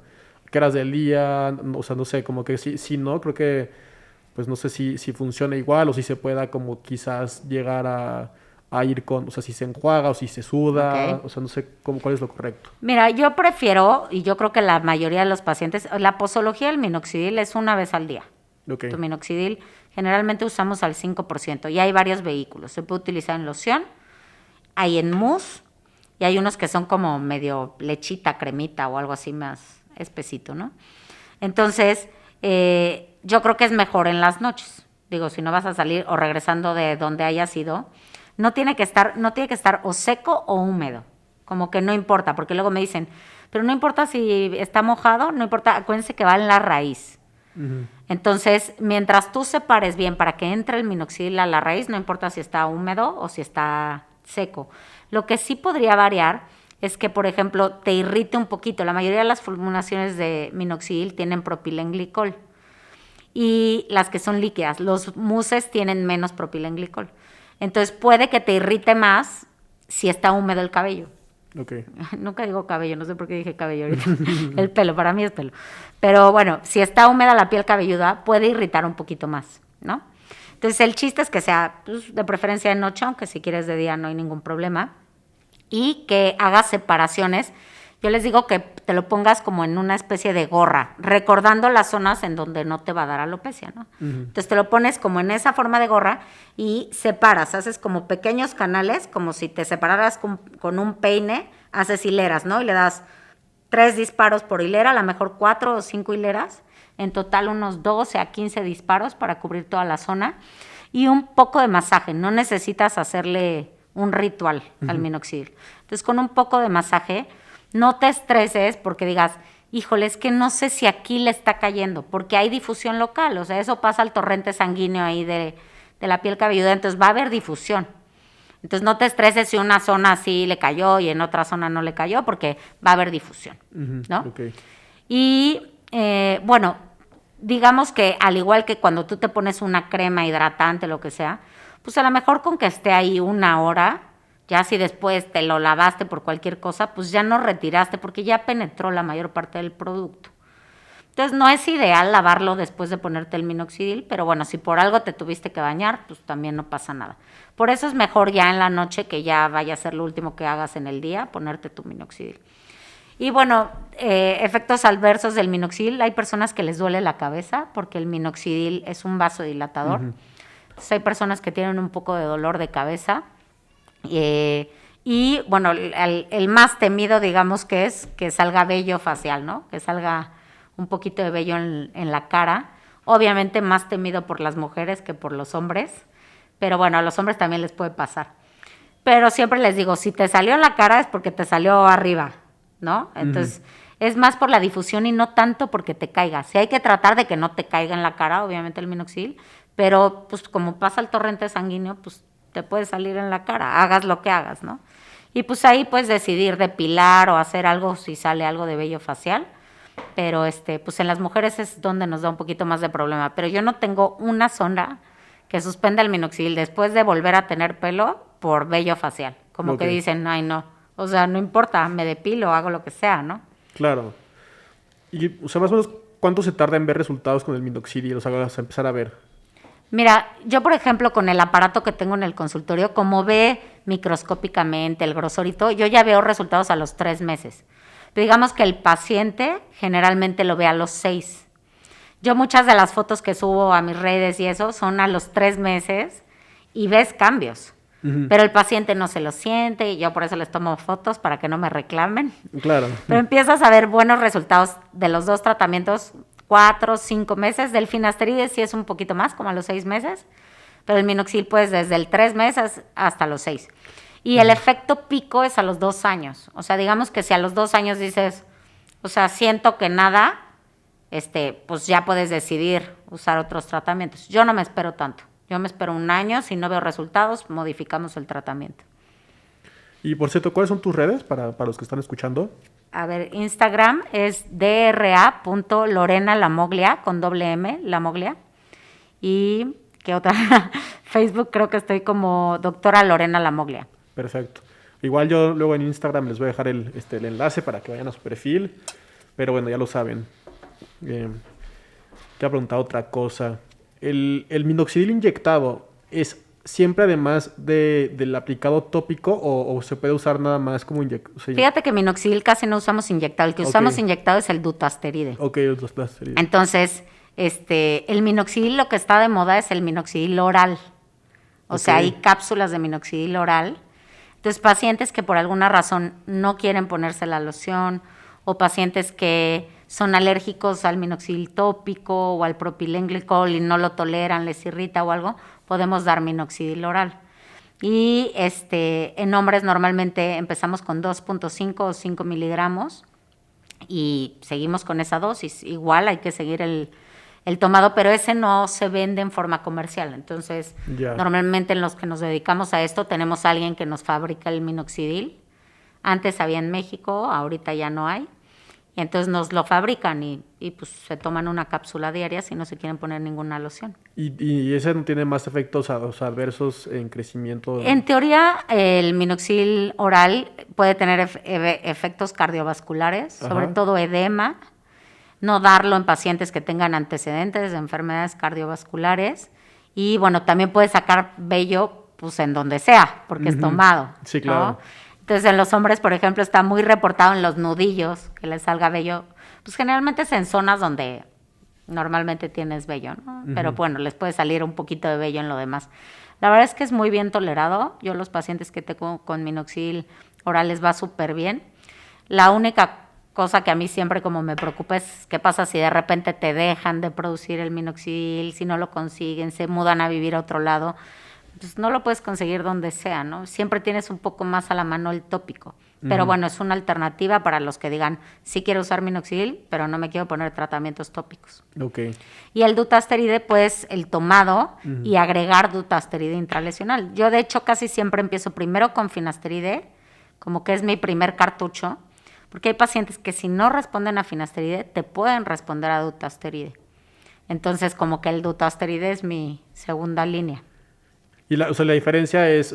qué horas del día, o sea, no sé, como que sí, no, creo que, pues no sé si funciona igual o si se pueda como quizás llegar a ir con, o sea, si se enjuaga o si se suda, okay. O sea, no sé cuál es lo correcto. Mira, yo prefiero, y yo creo que la mayoría de los pacientes, la posología del minoxidil es una vez al día. Okay. Tu minoxidil generalmente usamos al 5% y hay varios vehículos. Se puede utilizar en loción, hay en mousse y hay unos que son como medio lechita, cremita o algo así más espesito, ¿no? Entonces, yo creo que es mejor en las noches. Digo, si no vas a salir o regresando de donde hayas ido, no tiene que estar o seco o húmedo. Como que no importa, porque luego me dicen, pero no importa si está mojado, no importa, acuérdense que va en la raíz. Uh-huh. Entonces, mientras tú separes bien para que entre el minoxidil a la raíz, no importa si está húmedo o si está seco. Lo que sí podría variar es que, por ejemplo, te irrite un poquito. La mayoría de las formulaciones de minoxidil tienen propilenglicol y las que son líquidas. Los mousses tienen menos propilenglicol. Entonces, puede que te irrite más si está húmedo el cabello. Okay. Nunca digo cabello, no sé por qué dije cabello ahorita. El pelo, para mí es pelo. Pero bueno, si está húmeda la piel cabelluda, puede irritar un poquito más, ¿no? Entonces, el chiste es que sea, pues, de preferencia de noche, aunque si quieres de día no hay ningún problema. Y que hagas separaciones. Yo les digo que te lo pongas como en una especie de gorra, recordando las zonas en donde no te va a dar alopecia, ¿no? Uh-huh. Entonces te lo pones como en esa forma de gorra y separas, haces como pequeños canales, como si te separaras con un peine, haces hileras, ¿no? Y le das 3 disparos por hilera, a lo mejor 4 o 5 hileras, en total unos 12 a 15 disparos para cubrir toda la zona y un poco de masaje, no necesitas hacerle un ritual al minoxidil. Entonces con un poco de masaje, no te estreses porque digas, híjole, es que no sé si aquí le está cayendo, porque hay difusión local, o sea, eso pasa al torrente sanguíneo ahí de la piel cabelluda, entonces va a haber difusión. Entonces no te estreses si una zona sí le cayó y en otra zona no le cayó, porque va a haber difusión, ¿no? Okay. Y bueno, digamos que al igual que cuando tú te pones una crema hidratante, lo que sea, pues a lo mejor con que esté ahí 1 hora, ya si después te lo lavaste por cualquier cosa, pues ya no retiraste porque ya penetró la mayor parte del producto. Entonces no es ideal lavarlo después de ponerte el minoxidil, pero bueno, si por algo te tuviste que bañar, pues también no pasa nada. Por eso es mejor ya en la noche, que ya vaya a ser lo último que hagas en el día, ponerte tu minoxidil. Y bueno, efectos adversos del minoxidil, hay personas que les duele la cabeza porque el minoxidil es un vasodilatador. Uh-huh. Entonces hay personas que tienen un poco de dolor de cabeza. Y bueno, el más temido, digamos, que es que salga vello facial, ¿no? Que salga un poquito de vello en la cara. Obviamente más temido por las mujeres que por los hombres, pero bueno, a los hombres también les puede pasar. Pero siempre les digo, si te salió en la cara es porque te salió arriba, ¿no? Entonces, es más por la difusión y no tanto porque te caiga. Sí hay que tratar de que no te caiga en la cara, obviamente el minoxidil, pero pues como pasa el torrente sanguíneo, pues te puede salir en la cara, hagas lo que hagas, ¿no? Y pues ahí puedes decidir depilar o hacer algo si sale algo de vello facial, pero pues en las mujeres es donde nos da un poquito más de problema. Pero yo no tengo una zona que suspenda el minoxidil después de volver a tener pelo por vello facial. Como que dicen, ay no, o sea, no importa, me depilo, hago lo que sea, ¿no? Claro. Y, o sea, más o menos, ¿cuánto se tarda en ver resultados con el minoxidil? O sea, vas a empezar a ver. Mira, yo por ejemplo con el aparato que tengo en el consultorio, como ve microscópicamente el grosor y todo, yo ya veo resultados a los 3 meses. Pero digamos que el paciente generalmente lo ve a los 6. Yo muchas de las fotos que subo a mis redes y eso son a los 3 meses y ves cambios. Ujú. Pero el paciente no se lo siente y yo por eso les tomo fotos para que no me reclamen. Claro. Pero empiezas a ver buenos resultados de los 2 tratamientos, 4, 5 meses. Del finasteride sí es un poquito más, como a los 6 meses. Pero el minoxidil pues desde el 3 meses hasta los 6. Y el efecto pico es a los 2 años. O sea, digamos que si a los 2 años dices, o sea, siento que nada, pues ya puedes decidir usar otros tratamientos. Yo no me espero tanto. Yo me espero 1 año, si no veo resultados, modificamos el tratamiento. Y por cierto, ¿cuáles son tus redes para los que están escuchando? A ver, Instagram es dra.lorenalamoglia, con doble M, Lamoglia. Y, ¿qué otra? Facebook creo que estoy como doctora Lorena Lamoglia. Perfecto. Igual yo luego en Instagram les voy a dejar el enlace para que vayan a su perfil. Pero bueno, ya lo saben. Te voy a preguntar otra cosa. ¿El minoxidil inyectado es siempre además del aplicado tópico o se puede usar nada más como inyectado? Fíjate que minoxidil casi no usamos inyectado. El que usamos inyectado es el dutasteride. Ok, los plásticos. Entonces, el minoxidil, lo que está de moda es el minoxidil oral. O sea, hay cápsulas de minoxidil oral. Entonces, pacientes que por alguna razón no quieren ponerse la loción o pacientes que son alérgicos al minoxidil tópico o al propilenglicol y no lo toleran, les irrita o algo, podemos dar minoxidil oral. Y en hombres normalmente empezamos con 2.5 o 5 miligramos y seguimos con esa dosis. Igual hay que seguir el tomado, pero ese no se vende en forma comercial. Entonces, normalmente en los que nos dedicamos a esto tenemos a alguien que nos fabrica el minoxidil. Antes había en México, ahorita ya no hay. Y entonces nos lo fabrican y pues se toman una cápsula diaria si no se quieren poner ninguna loción. ¿Y ese no tiene más efectos adversos en crecimiento? En teoría, el minoxidil oral puede tener efectos cardiovasculares, sobre todo edema. No darlo en pacientes que tengan antecedentes de enfermedades cardiovasculares. Y bueno, también puede sacar vello pues en donde sea, porque es tomado. Sí, claro. ¿no? Entonces, en los hombres, por ejemplo, está muy reportado en los nudillos que les salga vello. Pues generalmente es en zonas donde normalmente tienes vello, ¿no? Pero bueno, les puede salir un poquito de vello en lo demás. La verdad es que es muy bien tolerado. Yo los pacientes que tengo con minoxidil oral les va súper bien. La única cosa que a mí siempre como me preocupa es qué pasa si de repente te dejan de producir el minoxidil, si no lo consiguen, se mudan a vivir a otro lado. Pues no lo puedes conseguir donde sea, ¿no? Siempre tienes un poco más a la mano el tópico. Pero bueno, es una alternativa para los que digan, sí quiero usar minoxidil, pero no me quiero poner tratamientos tópicos. Ok. Y el dutasteride, pues el tomado y agregar dutasteride intralesional. Yo de hecho casi siempre empiezo primero con finasteride, como que es mi primer cartucho, porque hay pacientes que si no responden a finasteride, te pueden responder a dutasteride. Entonces como que el dutasteride es mi segunda línea. Y la diferencia es,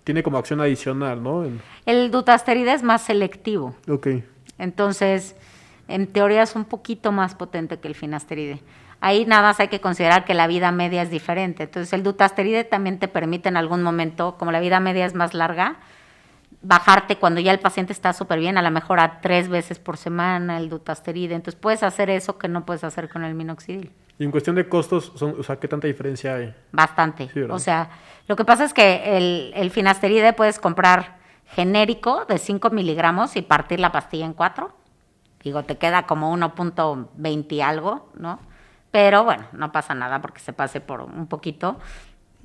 tiene como acción adicional, ¿no? El dutasteride es más selectivo. Ok. Entonces, en teoría es un poquito más potente que el finasteride. Ahí nada más hay que considerar que la vida media es diferente. Entonces, el dutasteride también te permite en algún momento, como la vida media es más larga, bajarte cuando ya el paciente está súper bien, a lo mejor a 3 veces por semana el dutasteride. Entonces, puedes hacer eso que no puedes hacer con el minoxidil. Y en cuestión de costos, ¿qué tanta diferencia hay? Bastante. Sí, ¿verdad? O sea, lo que pasa es que el finasteride puedes comprar genérico de 5 miligramos y partir la pastilla en 4. Digo, te queda como 1.20 y algo, ¿no? Pero bueno, no pasa nada porque se pase por un poquito.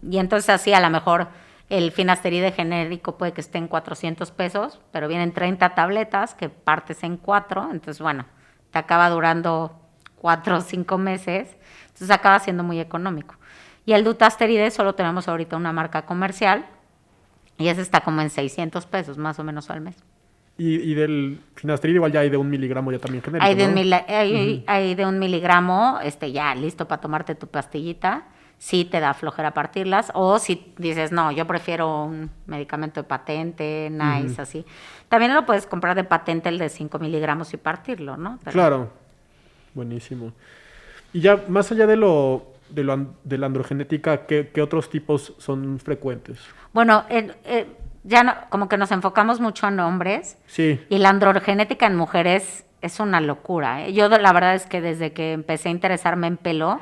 Y entonces así a lo mejor el finasteride genérico puede que esté en 400 pesos, pero vienen 30 tabletas que partes en 4. Entonces, bueno, te acaba durando 4 o 5 meses, entonces acaba siendo muy económico. Y el dutasteride solo tenemos ahorita una marca comercial y ese está como en 600 pesos más o menos al mes. Y del finasteride igual ya hay de 1 miligramo ya también genérico, Hay de, ¿no? hay de 1 miligramo, ya listo para tomarte tu pastillita. Sí te da flojera partirlas, o si dices, no, yo prefiero un medicamento de patente, nice, así. También lo puedes comprar de patente el de 5 miligramos y partirlo, ¿no? Pero claro. Buenísimo. Y ya más allá de la androgenética, ¿qué otros tipos son frecuentes? Bueno, ya no, como que nos enfocamos mucho en hombres. Sí. Y la androgenética en mujeres es una locura, ¿eh? Yo la verdad es que desde que empecé a interesarme en pelo,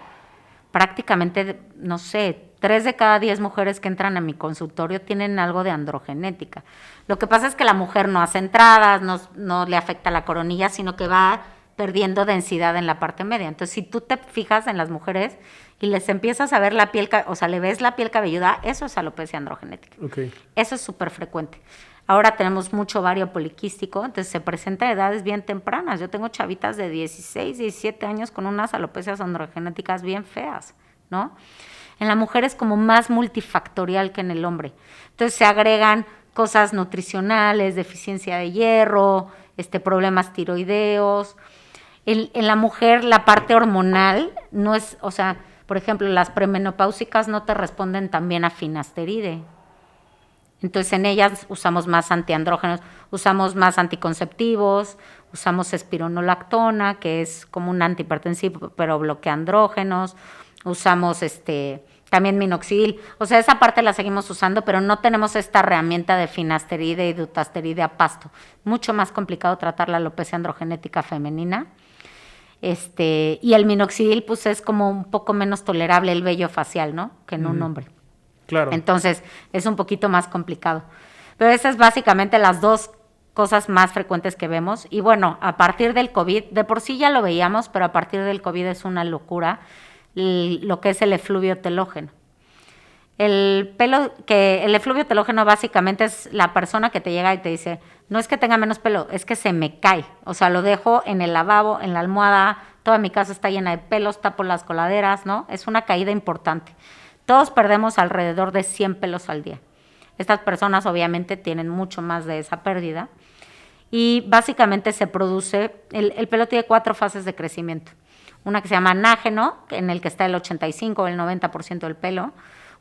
prácticamente, no sé, 3 de cada 10 mujeres que entran a mi consultorio tienen algo de androgenética. Lo que pasa es que la mujer no hace entradas, no le afecta la coronilla, sino que va perdiendo densidad en la parte media. Entonces, si tú te fijas en las mujeres y les empiezas a ver la piel, o sea, le ves la piel cabelluda, eso es alopecia androgenética. Okay. Eso es súper frecuente. Ahora tenemos mucho ovario poliquístico, entonces se presenta a edades bien tempranas. Yo tengo chavitas de 16, 17 años con unas alopecias androgenéticas bien feas, ¿no? En la mujer es como más multifactorial que en el hombre. Entonces se agregan cosas nutricionales, deficiencia de hierro, problemas tiroideos. En la mujer la parte hormonal no es, o sea, por ejemplo, las premenopáusicas no te responden tan bien a finasteride. Entonces en ellas usamos más antiandrógenos, usamos más anticonceptivos, usamos espironolactona, que es como un antihipertensivo, pero bloquea andrógenos, usamos también minoxidil. O sea, esa parte la seguimos usando, pero no tenemos esta herramienta de finasteride y dutasteride a pasto. Mucho más complicado tratar la alopecia androgenética femenina. Y el minoxidil, pues es como un poco menos tolerable el vello facial, ¿no? Que en un hombre. Claro. Entonces, es un poquito más complicado. Pero esas es básicamente las dos cosas más frecuentes que vemos. Y bueno, a partir del COVID, de por sí ya lo veíamos, pero a partir del COVID es una locura lo que es el efluvio telógeno. El efluvio telógeno básicamente es la persona que te llega y te dice, no es que tenga menos pelo, es que se me cae. O sea, lo dejo en el lavabo, en la almohada, toda mi casa está llena de pelos, tapo las coladeras, ¿no? Es una caída importante. Todos perdemos alrededor de 100 pelos al día. Estas personas obviamente tienen mucho más de esa pérdida y básicamente se produce, el pelo tiene 4 fases de crecimiento. Una que se llama anágeno, en el que está el 85 o el 90% del pelo.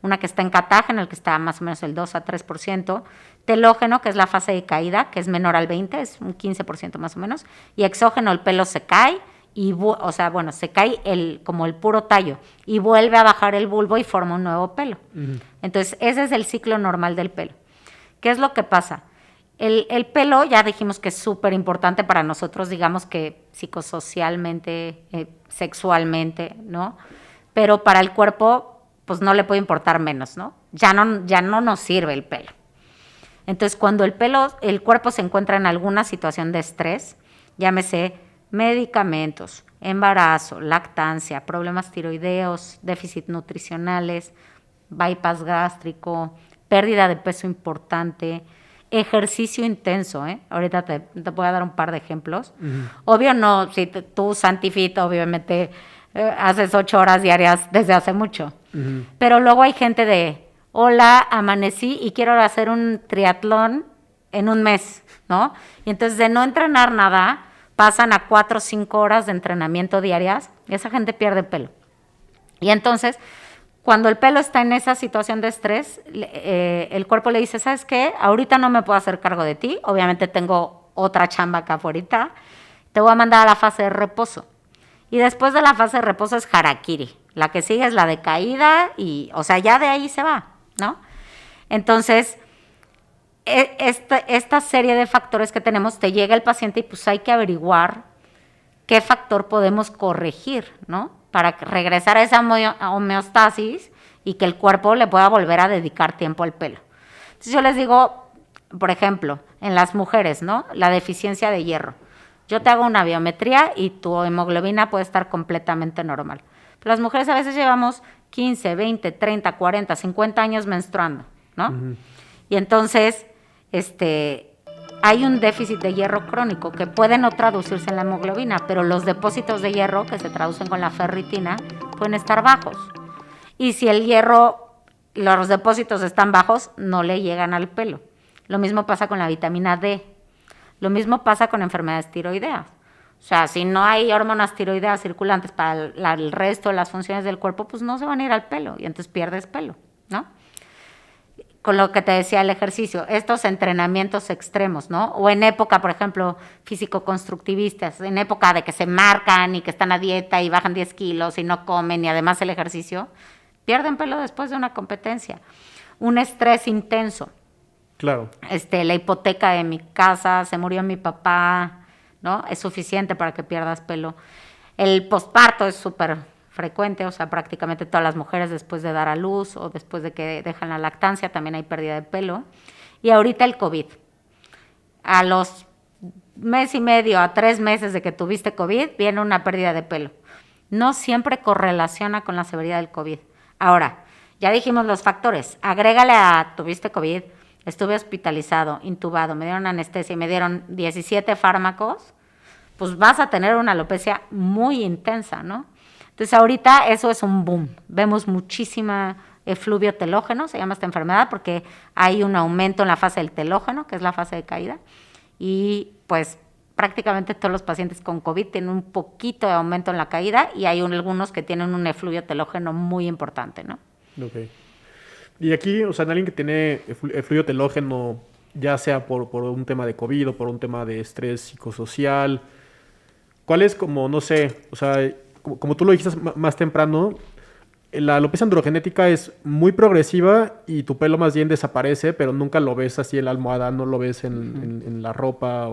Una que está en catágeno, en el que está más o menos el 2 a 3%. Telógeno, que es la fase de caída, que es menor al 20%, es un 15% más o menos. Y exógeno, el pelo se cae, se cae como el puro tallo y vuelve a bajar el bulbo y forma un nuevo pelo. Uh-huh. Entonces, ese es el ciclo normal del pelo. ¿Qué es lo que pasa? El pelo, ya dijimos que es súper importante para nosotros, digamos que psicosocialmente, sexualmente, ¿no? Pero para el cuerpo, pues no le puede importar menos, ¿no? Ya no nos sirve el pelo. Entonces, cuando el cuerpo se encuentra en alguna situación de estrés, llámese medicamentos, embarazo, lactancia, problemas tiroideos, déficit nutricionales, bypass gástrico, pérdida de peso importante, ejercicio intenso, ahorita te voy a dar un par de ejemplos. Uh-huh. Obvio no, si tú Santifit obviamente haces 8 horas diarias desde hace mucho, uh-huh. Pero luego hay gente de, hola, amanecí y quiero hacer un triatlón en un mes, ¿no? Y entonces de no entrenar nada, pasan a 4 o 5 horas de entrenamiento diarias, y esa gente pierde pelo. Y entonces, cuando el pelo está en esa situación de estrés, el cuerpo le dice, ¿sabes qué? Ahorita no me puedo hacer cargo de ti, obviamente tengo otra chamba acá afuera, te voy a mandar a la fase de reposo. Y después de la fase de reposo es harakiri, la que sigue es la de caída, y, o sea, ya de ahí se va, ¿no? Entonces, esta serie de factores que tenemos, te llega el paciente y pues hay que averiguar qué factor podemos corregir, ¿no? Para regresar a esa homeostasis y que el cuerpo le pueda volver a dedicar tiempo al pelo. Entonces yo les digo, por ejemplo, en las mujeres, ¿no? La deficiencia de hierro. Yo te hago una biometría y tu hemoglobina puede estar completamente normal. Pero las mujeres a veces llevamos 15, 20, 30, 40, 50 años menstruando, ¿no? Uh-huh. Y entonces, hay un déficit de hierro crónico que puede no traducirse en la hemoglobina, pero los depósitos de hierro que se traducen con la ferritina pueden estar bajos. Y si el hierro, los depósitos están bajos, no le llegan al pelo. Lo mismo pasa con la vitamina D. Lo mismo pasa con enfermedades tiroideas. O sea, si no hay hormonas tiroideas circulantes para el resto de las funciones del cuerpo, pues no se van a ir al pelo y entonces pierdes pelo, ¿no? Con lo que te decía el ejercicio, estos entrenamientos extremos, ¿no? O en época, por ejemplo, físico-constructivistas, en época de que se marcan y que están a dieta y bajan 10 kilos y no comen y además el ejercicio, pierden pelo después de una competencia. Un estrés intenso. Claro. La hipoteca de mi casa, se murió mi papá, ¿no? Es suficiente para que pierdas pelo. El posparto es súper frecuente, o sea, prácticamente todas las mujeres después de dar a luz o después de que dejan la lactancia también hay pérdida de pelo. Y ahorita el COVID. A los mes y medio a 3 meses de que tuviste COVID, viene una pérdida de pelo. No siempre correlaciona con la severidad del COVID. Ahora, ya dijimos los factores. Agrégale a tuviste COVID, estuve hospitalizado, intubado, me dieron anestesia y me dieron 17 fármacos, pues vas a tener una alopecia muy intensa, ¿no? Entonces ahorita eso es un boom. Vemos muchísima efluvio telógeno, se llama esta enfermedad, porque hay un aumento en la fase del telógeno, que es la fase de caída, y pues prácticamente todos los pacientes con COVID tienen un poquito de aumento en la caída y hay algunos que tienen un efluvio telógeno muy importante, ¿no? Ok. Y aquí, o sea, en alguien que tiene efluvio telógeno, ya sea por un tema de COVID o por un tema de estrés psicosocial, ¿cuál es como, no sé, o sea, como tú lo dijiste más temprano, la alopecia androgenética es muy progresiva y tu pelo más bien desaparece, pero nunca lo ves así en la almohada, no lo ves en la ropa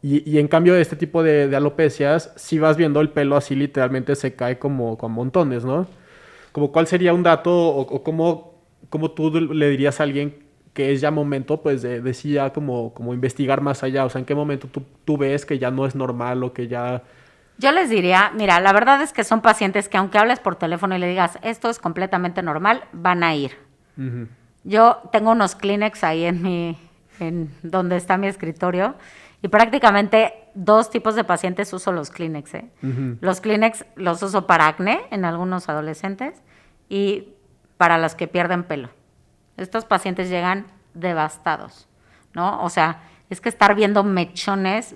y en cambio este tipo de alopecias, si vas viendo el pelo así literalmente se cae como con montones, ¿no? Como cuál sería un dato o cómo tú le dirías a alguien que es ya momento pues de sí ya como investigar más allá, o sea, en qué momento tú ves que ya no es normal o que ya... Yo les diría, mira, la verdad es que son pacientes que aunque hables por teléfono y le digas, esto es completamente normal, van a ir. Uh-huh. Yo tengo unos Kleenex ahí en donde está mi escritorio y prácticamente 2 tipos de pacientes uso los Kleenex, ¿eh? Uh-huh. Los Kleenex los uso para acné en algunos adolescentes y para los que pierden pelo. Estos pacientes llegan devastados, ¿no? O sea, es que estar viendo mechones,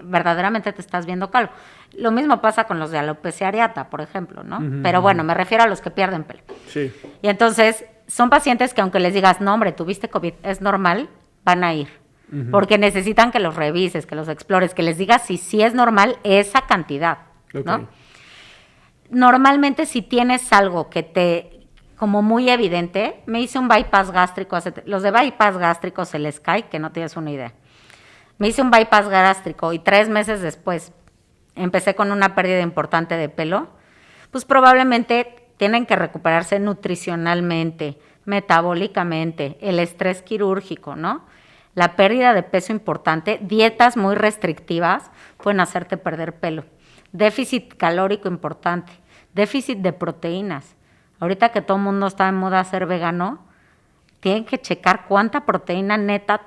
verdaderamente te estás viendo calvo. Lo mismo pasa con los de alopecia areata, por ejemplo, ¿no? Uh-huh. Pero bueno, me refiero a los que pierden pelo. Sí. Y entonces, son pacientes que aunque les digas, no, hombre, tuviste COVID, es normal, van a ir. Uh-huh. Porque necesitan que los revises, que los explores, que les digas si sí es normal esa cantidad, okay, ¿no? Normalmente, si tienes algo que te... como muy evidente, me hice un bypass gástrico. Los de bypass gástrico se les cae, que no tienes una idea. Me hice un bypass gástrico y 3 meses después empecé con una pérdida importante de pelo, pues probablemente tienen que recuperarse nutricionalmente, metabólicamente, el estrés quirúrgico, ¿no? La pérdida de peso importante, dietas muy restrictivas pueden hacerte perder pelo. Déficit calórico importante, déficit de proteínas. Ahorita que todo el mundo está en moda ser vegano, tienen que checar cuánta proteína neta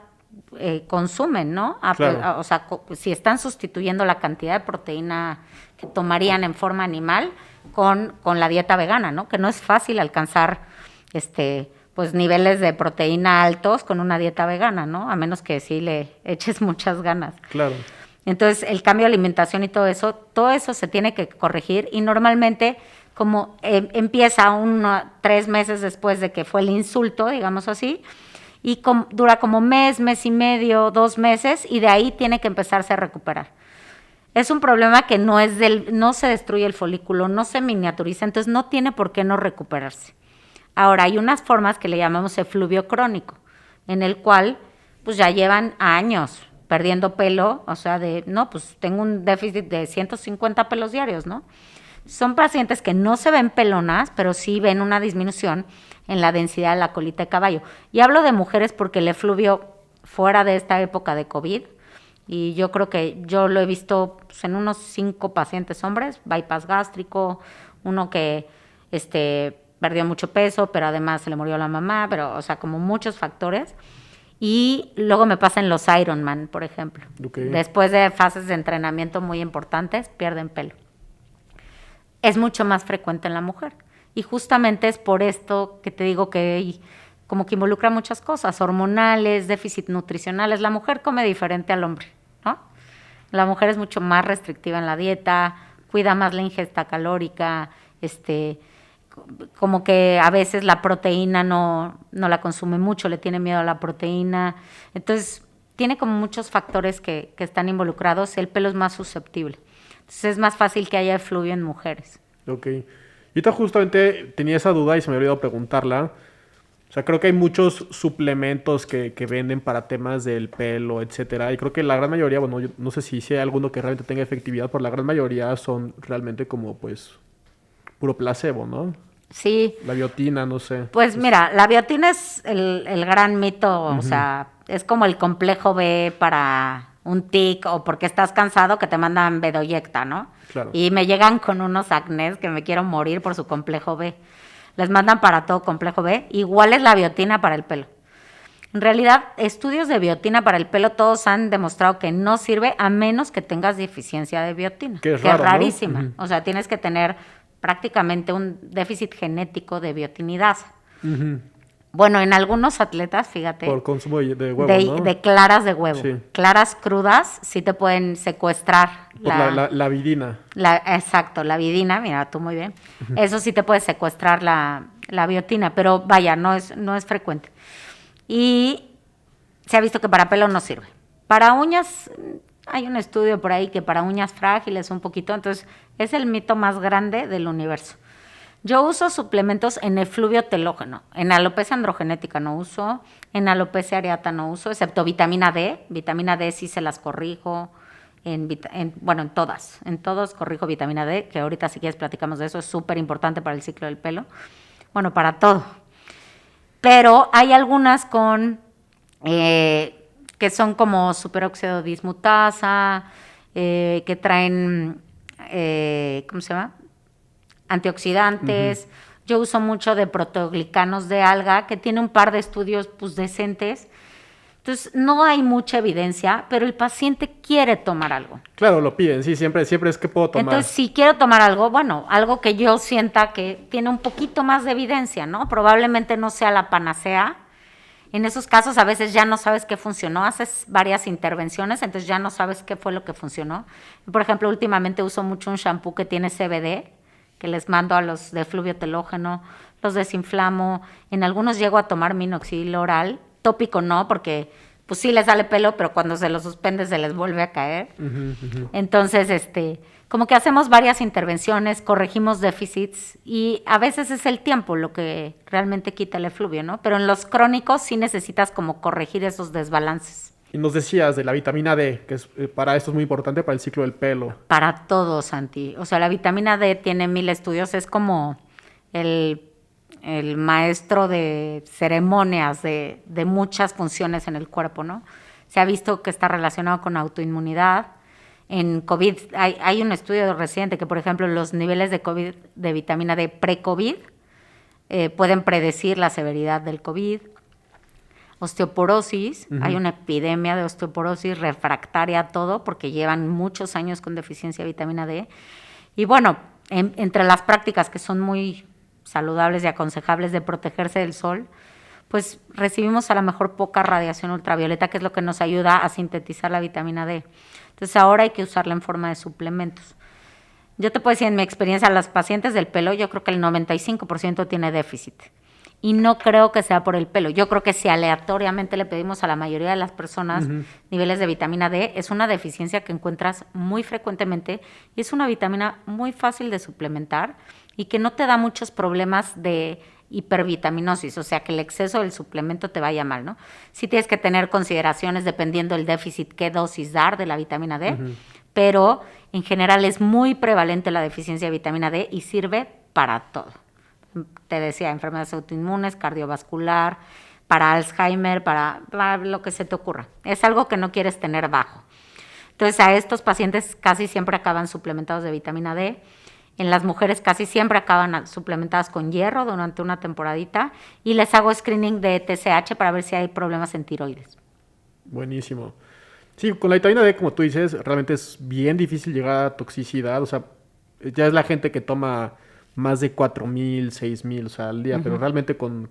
consumen, ¿no? Claro. O sea, si están sustituyendo la cantidad de proteína que tomarían en forma animal con la dieta vegana, ¿no? Que no es fácil alcanzar pues niveles de proteína altos con una dieta vegana, ¿no? A menos que sí le eches muchas ganas. Claro. Entonces, el cambio de alimentación y todo eso se tiene que corregir y normalmente como empieza 3 meses después de que fue el insulto, digamos así, y dura como mes y medio, 2 meses, y de ahí tiene que empezarse a recuperar. Es un problema que no se destruye el folículo, no se miniaturiza, entonces no tiene por qué no recuperarse. Ahora, hay unas formas que le llamamos efluvio crónico, en el cual pues ya llevan años perdiendo pelo, o sea, pues tengo un déficit de 150 pelos diarios, ¿no? Son pacientes que no se ven pelonas, pero sí ven una disminución en la densidad de la colita de caballo. Y hablo de mujeres porque el efluvio fuera de esta época de COVID, y yo creo que yo lo he visto pues, en unos 5 pacientes hombres, bypass gástrico, uno que perdió mucho peso, pero además se le murió la mamá, pero o sea, como muchos factores. Y luego me pasa en los Ironman, por ejemplo. Okay. Después de fases de entrenamiento muy importantes, pierden pelo. Es mucho más frecuente en la mujer. Y justamente es por esto que te digo que como que involucra muchas cosas, hormonales, déficit nutricionales. La mujer come diferente al hombre, ¿no? La mujer es mucho más restrictiva en la dieta, cuida más la ingesta calórica, como que a veces la proteína no la consume mucho, le tiene miedo a la proteína. Entonces, tiene como muchos factores que están involucrados. El pelo es más susceptible. Entonces, es más fácil que haya efluvio en mujeres. Ok. Y ahorita justamente tenía esa duda y se me había olvidado preguntarla. O sea, creo que hay muchos suplementos que venden para temas del pelo, etcétera. Y creo que la gran mayoría, bueno, yo no sé si hay alguno que realmente tenga efectividad, pero la gran mayoría son realmente como, pues, puro placebo, ¿no? Sí. La biotina, no sé. Pues mira, la biotina es el gran mito, o sea, es como el complejo B para un tic o porque estás cansado que te mandan Bedoyecta, ¿no? Claro. Y me llegan con unos acnés que me quiero morir por su complejo B. Les mandan para todo complejo B. Igual es la biotina para el pelo. En realidad, estudios de biotina para el pelo todos han demostrado que no sirve a menos que tengas deficiencia de biotina, Que es raro, ¿no? rarísima. O sea, tienes que tener prácticamente un déficit genético de biotinidasa. Bueno, en algunos atletas, fíjate, Por consumo de huevo, ¿no? de claras de huevo, Sí. claras crudas, sí te pueden secuestrar Por la vidina. exacto, la vidina, mira tú muy bien. Eso sí te puede secuestrar la biotina, pero vaya, no es frecuente. Y se ha visto que para pelo no sirve. Para uñas, hay un estudio por ahí que para uñas frágiles un poquito, entonces es el mito más grande del universo. Yo uso suplementos en efluvio telógeno, en alopecia androgenética no uso, en alopecia areata no uso, excepto vitamina D. Vitamina D sí se las corrijo, en todos corrijo vitamina D, que ahorita si quieres platicamos de eso, es súper importante para el ciclo del pelo. Bueno, para todo. Pero hay algunas que son como superóxido dismutasa, que traen, ¿cómo se llama? Antioxidantes. Yo uso mucho de proteoglicanos de alga, que tiene un par de estudios pues decentes. Entonces, no hay mucha evidencia, pero el paciente quiere tomar algo. Claro, lo piden, sí, siempre es que puedo tomar. Entonces, si quiero tomar algo, bueno, algo que yo sienta que tiene un poquito más de evidencia, ¿no? Probablemente no sea la panacea. En esos casos a veces ya no sabes qué funcionó, haces varias intervenciones, entonces ya no sabes qué fue lo que funcionó. Por ejemplo, últimamente uso mucho un shampoo que tiene CBD, que les mando a los de efluvio telógeno, los desinflamo. En algunos llego a tomar minoxidil oral, tópico no, porque pues sí les sale pelo, pero cuando se lo suspende se les vuelve a caer. Entonces, como que hacemos varias intervenciones, corregimos déficits y a veces es el tiempo lo que realmente quita el efluvio, ¿no? Pero en los crónicos sí necesitas como corregir esos desbalances. Y nos decías de la vitamina D, que para esto es muy importante para el ciclo del pelo. Para todo, Santi. O sea, la vitamina D tiene 1000 estudios, es como el maestro de ceremonias de muchas funciones en el cuerpo, ¿no? Se ha visto que está relacionado con autoinmunidad. En COVID hay un estudio reciente que, por ejemplo, los niveles de COVID de vitamina D pre-COVID pueden predecir la severidad del COVID. Osteoporosis, hay una epidemia de osteoporosis refractaria a todo porque llevan muchos años con deficiencia de vitamina D. Y bueno, entre las prácticas que son muy saludables y aconsejables de protegerse del sol, pues recibimos a lo mejor poca radiación ultravioleta, que es lo que nos ayuda a sintetizar la vitamina D. Entonces ahora hay que usarla en forma de suplementos. Yo te puedo decir, en mi experiencia, las pacientes del pelo, yo creo que el 95% tiene déficit. Y no creo que sea por el pelo. Yo creo que si aleatoriamente le pedimos a la mayoría de las personas niveles de vitamina D, es una deficiencia que encuentras muy frecuentemente y es una vitamina muy fácil de suplementar y que no te da muchos problemas de hipervitaminosis, o sea, que el exceso del suplemento te vaya mal, ¿no? Sí tienes que tener consideraciones dependiendo del déficit, qué dosis dar de la vitamina D, pero en general es muy prevalente la deficiencia de vitamina D y sirve para todo. Te decía, enfermedades autoinmunes, cardiovascular, para Alzheimer, para lo que se te ocurra. Es algo que no quieres tener bajo. Entonces, a estos pacientes casi siempre acaban suplementados de vitamina D. En las mujeres casi siempre acaban suplementadas con hierro durante una temporadita y les hago screening de TSH para ver si hay problemas en tiroides. Buenísimo. Sí, con la vitamina D, como tú dices, realmente es bien difícil llegar a toxicidad. O sea, ya es la gente que toma más de 4,000, 6,000, o sea, al día, pero realmente con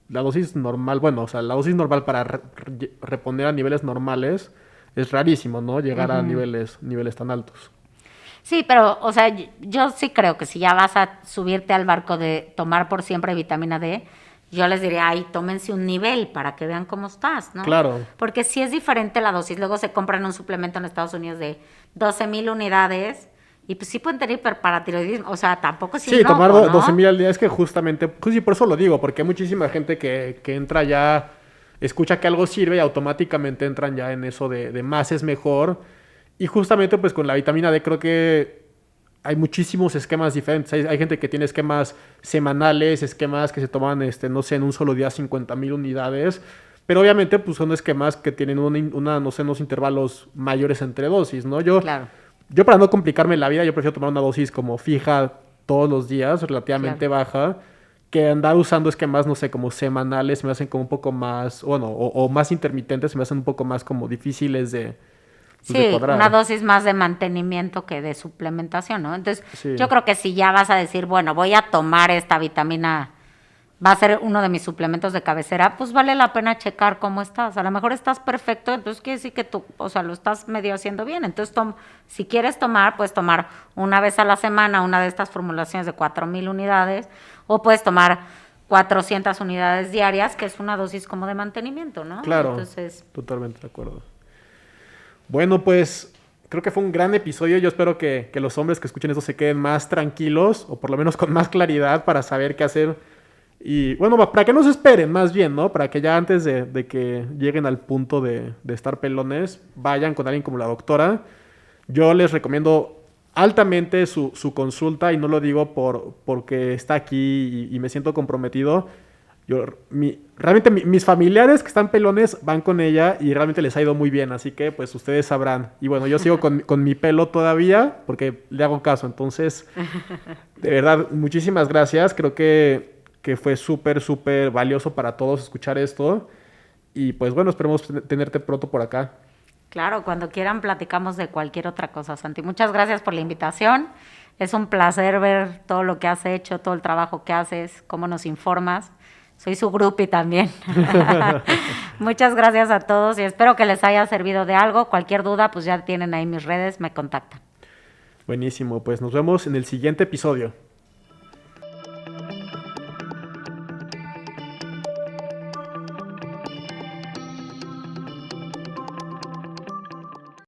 la dosis normal, bueno, o sea, la dosis normal para reponer a niveles normales es rarísimo, ¿no? Llegar a niveles tan altos. Sí, pero, o sea, yo sí creo que si ya vas a subirte al barco de tomar por siempre vitamina D, yo les diría, ay, tómense un nivel para que vean cómo estás, ¿no? Claro. Porque si es diferente la dosis, luego se compran un suplemento en Estados Unidos de 12,000 unidades y pues sí pueden tener hiperparatiroidismo, o sea, tampoco es sí, tomar 12,000 al día es que justamente, pues sí, por eso lo digo, porque hay muchísima gente que entra ya, escucha que algo sirve y automáticamente entran ya en eso de más es mejor. Y justamente pues con la vitamina D creo que hay muchísimos esquemas diferentes. Hay gente que tiene esquemas semanales, esquemas que se toman, no sé, en un solo día 50,000 unidades. Pero obviamente pues son esquemas que tienen no sé, unos intervalos mayores entre dosis, ¿no? Claro. Yo para no complicarme la vida, yo prefiero tomar una dosis como fija todos los días, relativamente Claro. baja, que andar usando esquemas, no sé, como semanales, me hacen como un poco más, bueno, o más intermitentes, me hacen un poco más como difíciles pues, de Sí, una cuadrar. dosis más de mantenimiento que de suplementación, ¿no? Entonces, Sí, yo creo que si ya vas a decir, bueno, voy a tomar esta vitamina, va a ser uno de mis suplementos de cabecera, pues vale la pena checar cómo estás. A lo mejor estás perfecto, entonces quiere decir que tú, o sea, lo estás medio haciendo bien. Entonces, si quieres tomar, puedes tomar una vez a la semana una de estas formulaciones de 4,000 unidades, o puedes tomar 400 unidades diarias, que es una dosis como de mantenimiento, ¿no? claro, Entonces, totalmente de acuerdo. Bueno, pues creo que fue un gran episodio. Yo espero que los hombres que escuchen esto se queden más tranquilos o por lo menos con más claridad para saber qué hacer. Y bueno, para que no se esperen más bien, ¿no? Para que ya antes de que lleguen al punto de estar pelones, vayan con alguien como la doctora. Yo les recomiendo altamente su consulta y no lo digo porque está aquí y me siento comprometido. Realmente mis familiares que están pelones van con ella y realmente les ha ido muy bien, así que pues ustedes sabrán. Y bueno, yo sigo con mi pelo todavía porque le hago caso, entonces de verdad, muchísimas gracias. Creo que fue súper, súper valioso para todos escuchar esto. Y pues bueno, esperemos tenerte pronto por acá. claro, cuando quieran platicamos de cualquier otra cosa, Santi. Muchas gracias por la invitación. Es un placer ver todo lo que has hecho, todo el trabajo que haces, cómo nos informas. Soy su groupie también. Muchas gracias a todos y espero que les haya servido de algo. Cualquier duda, pues ya tienen ahí mis redes, me contactan. Buenísimo, pues nos vemos en el siguiente episodio.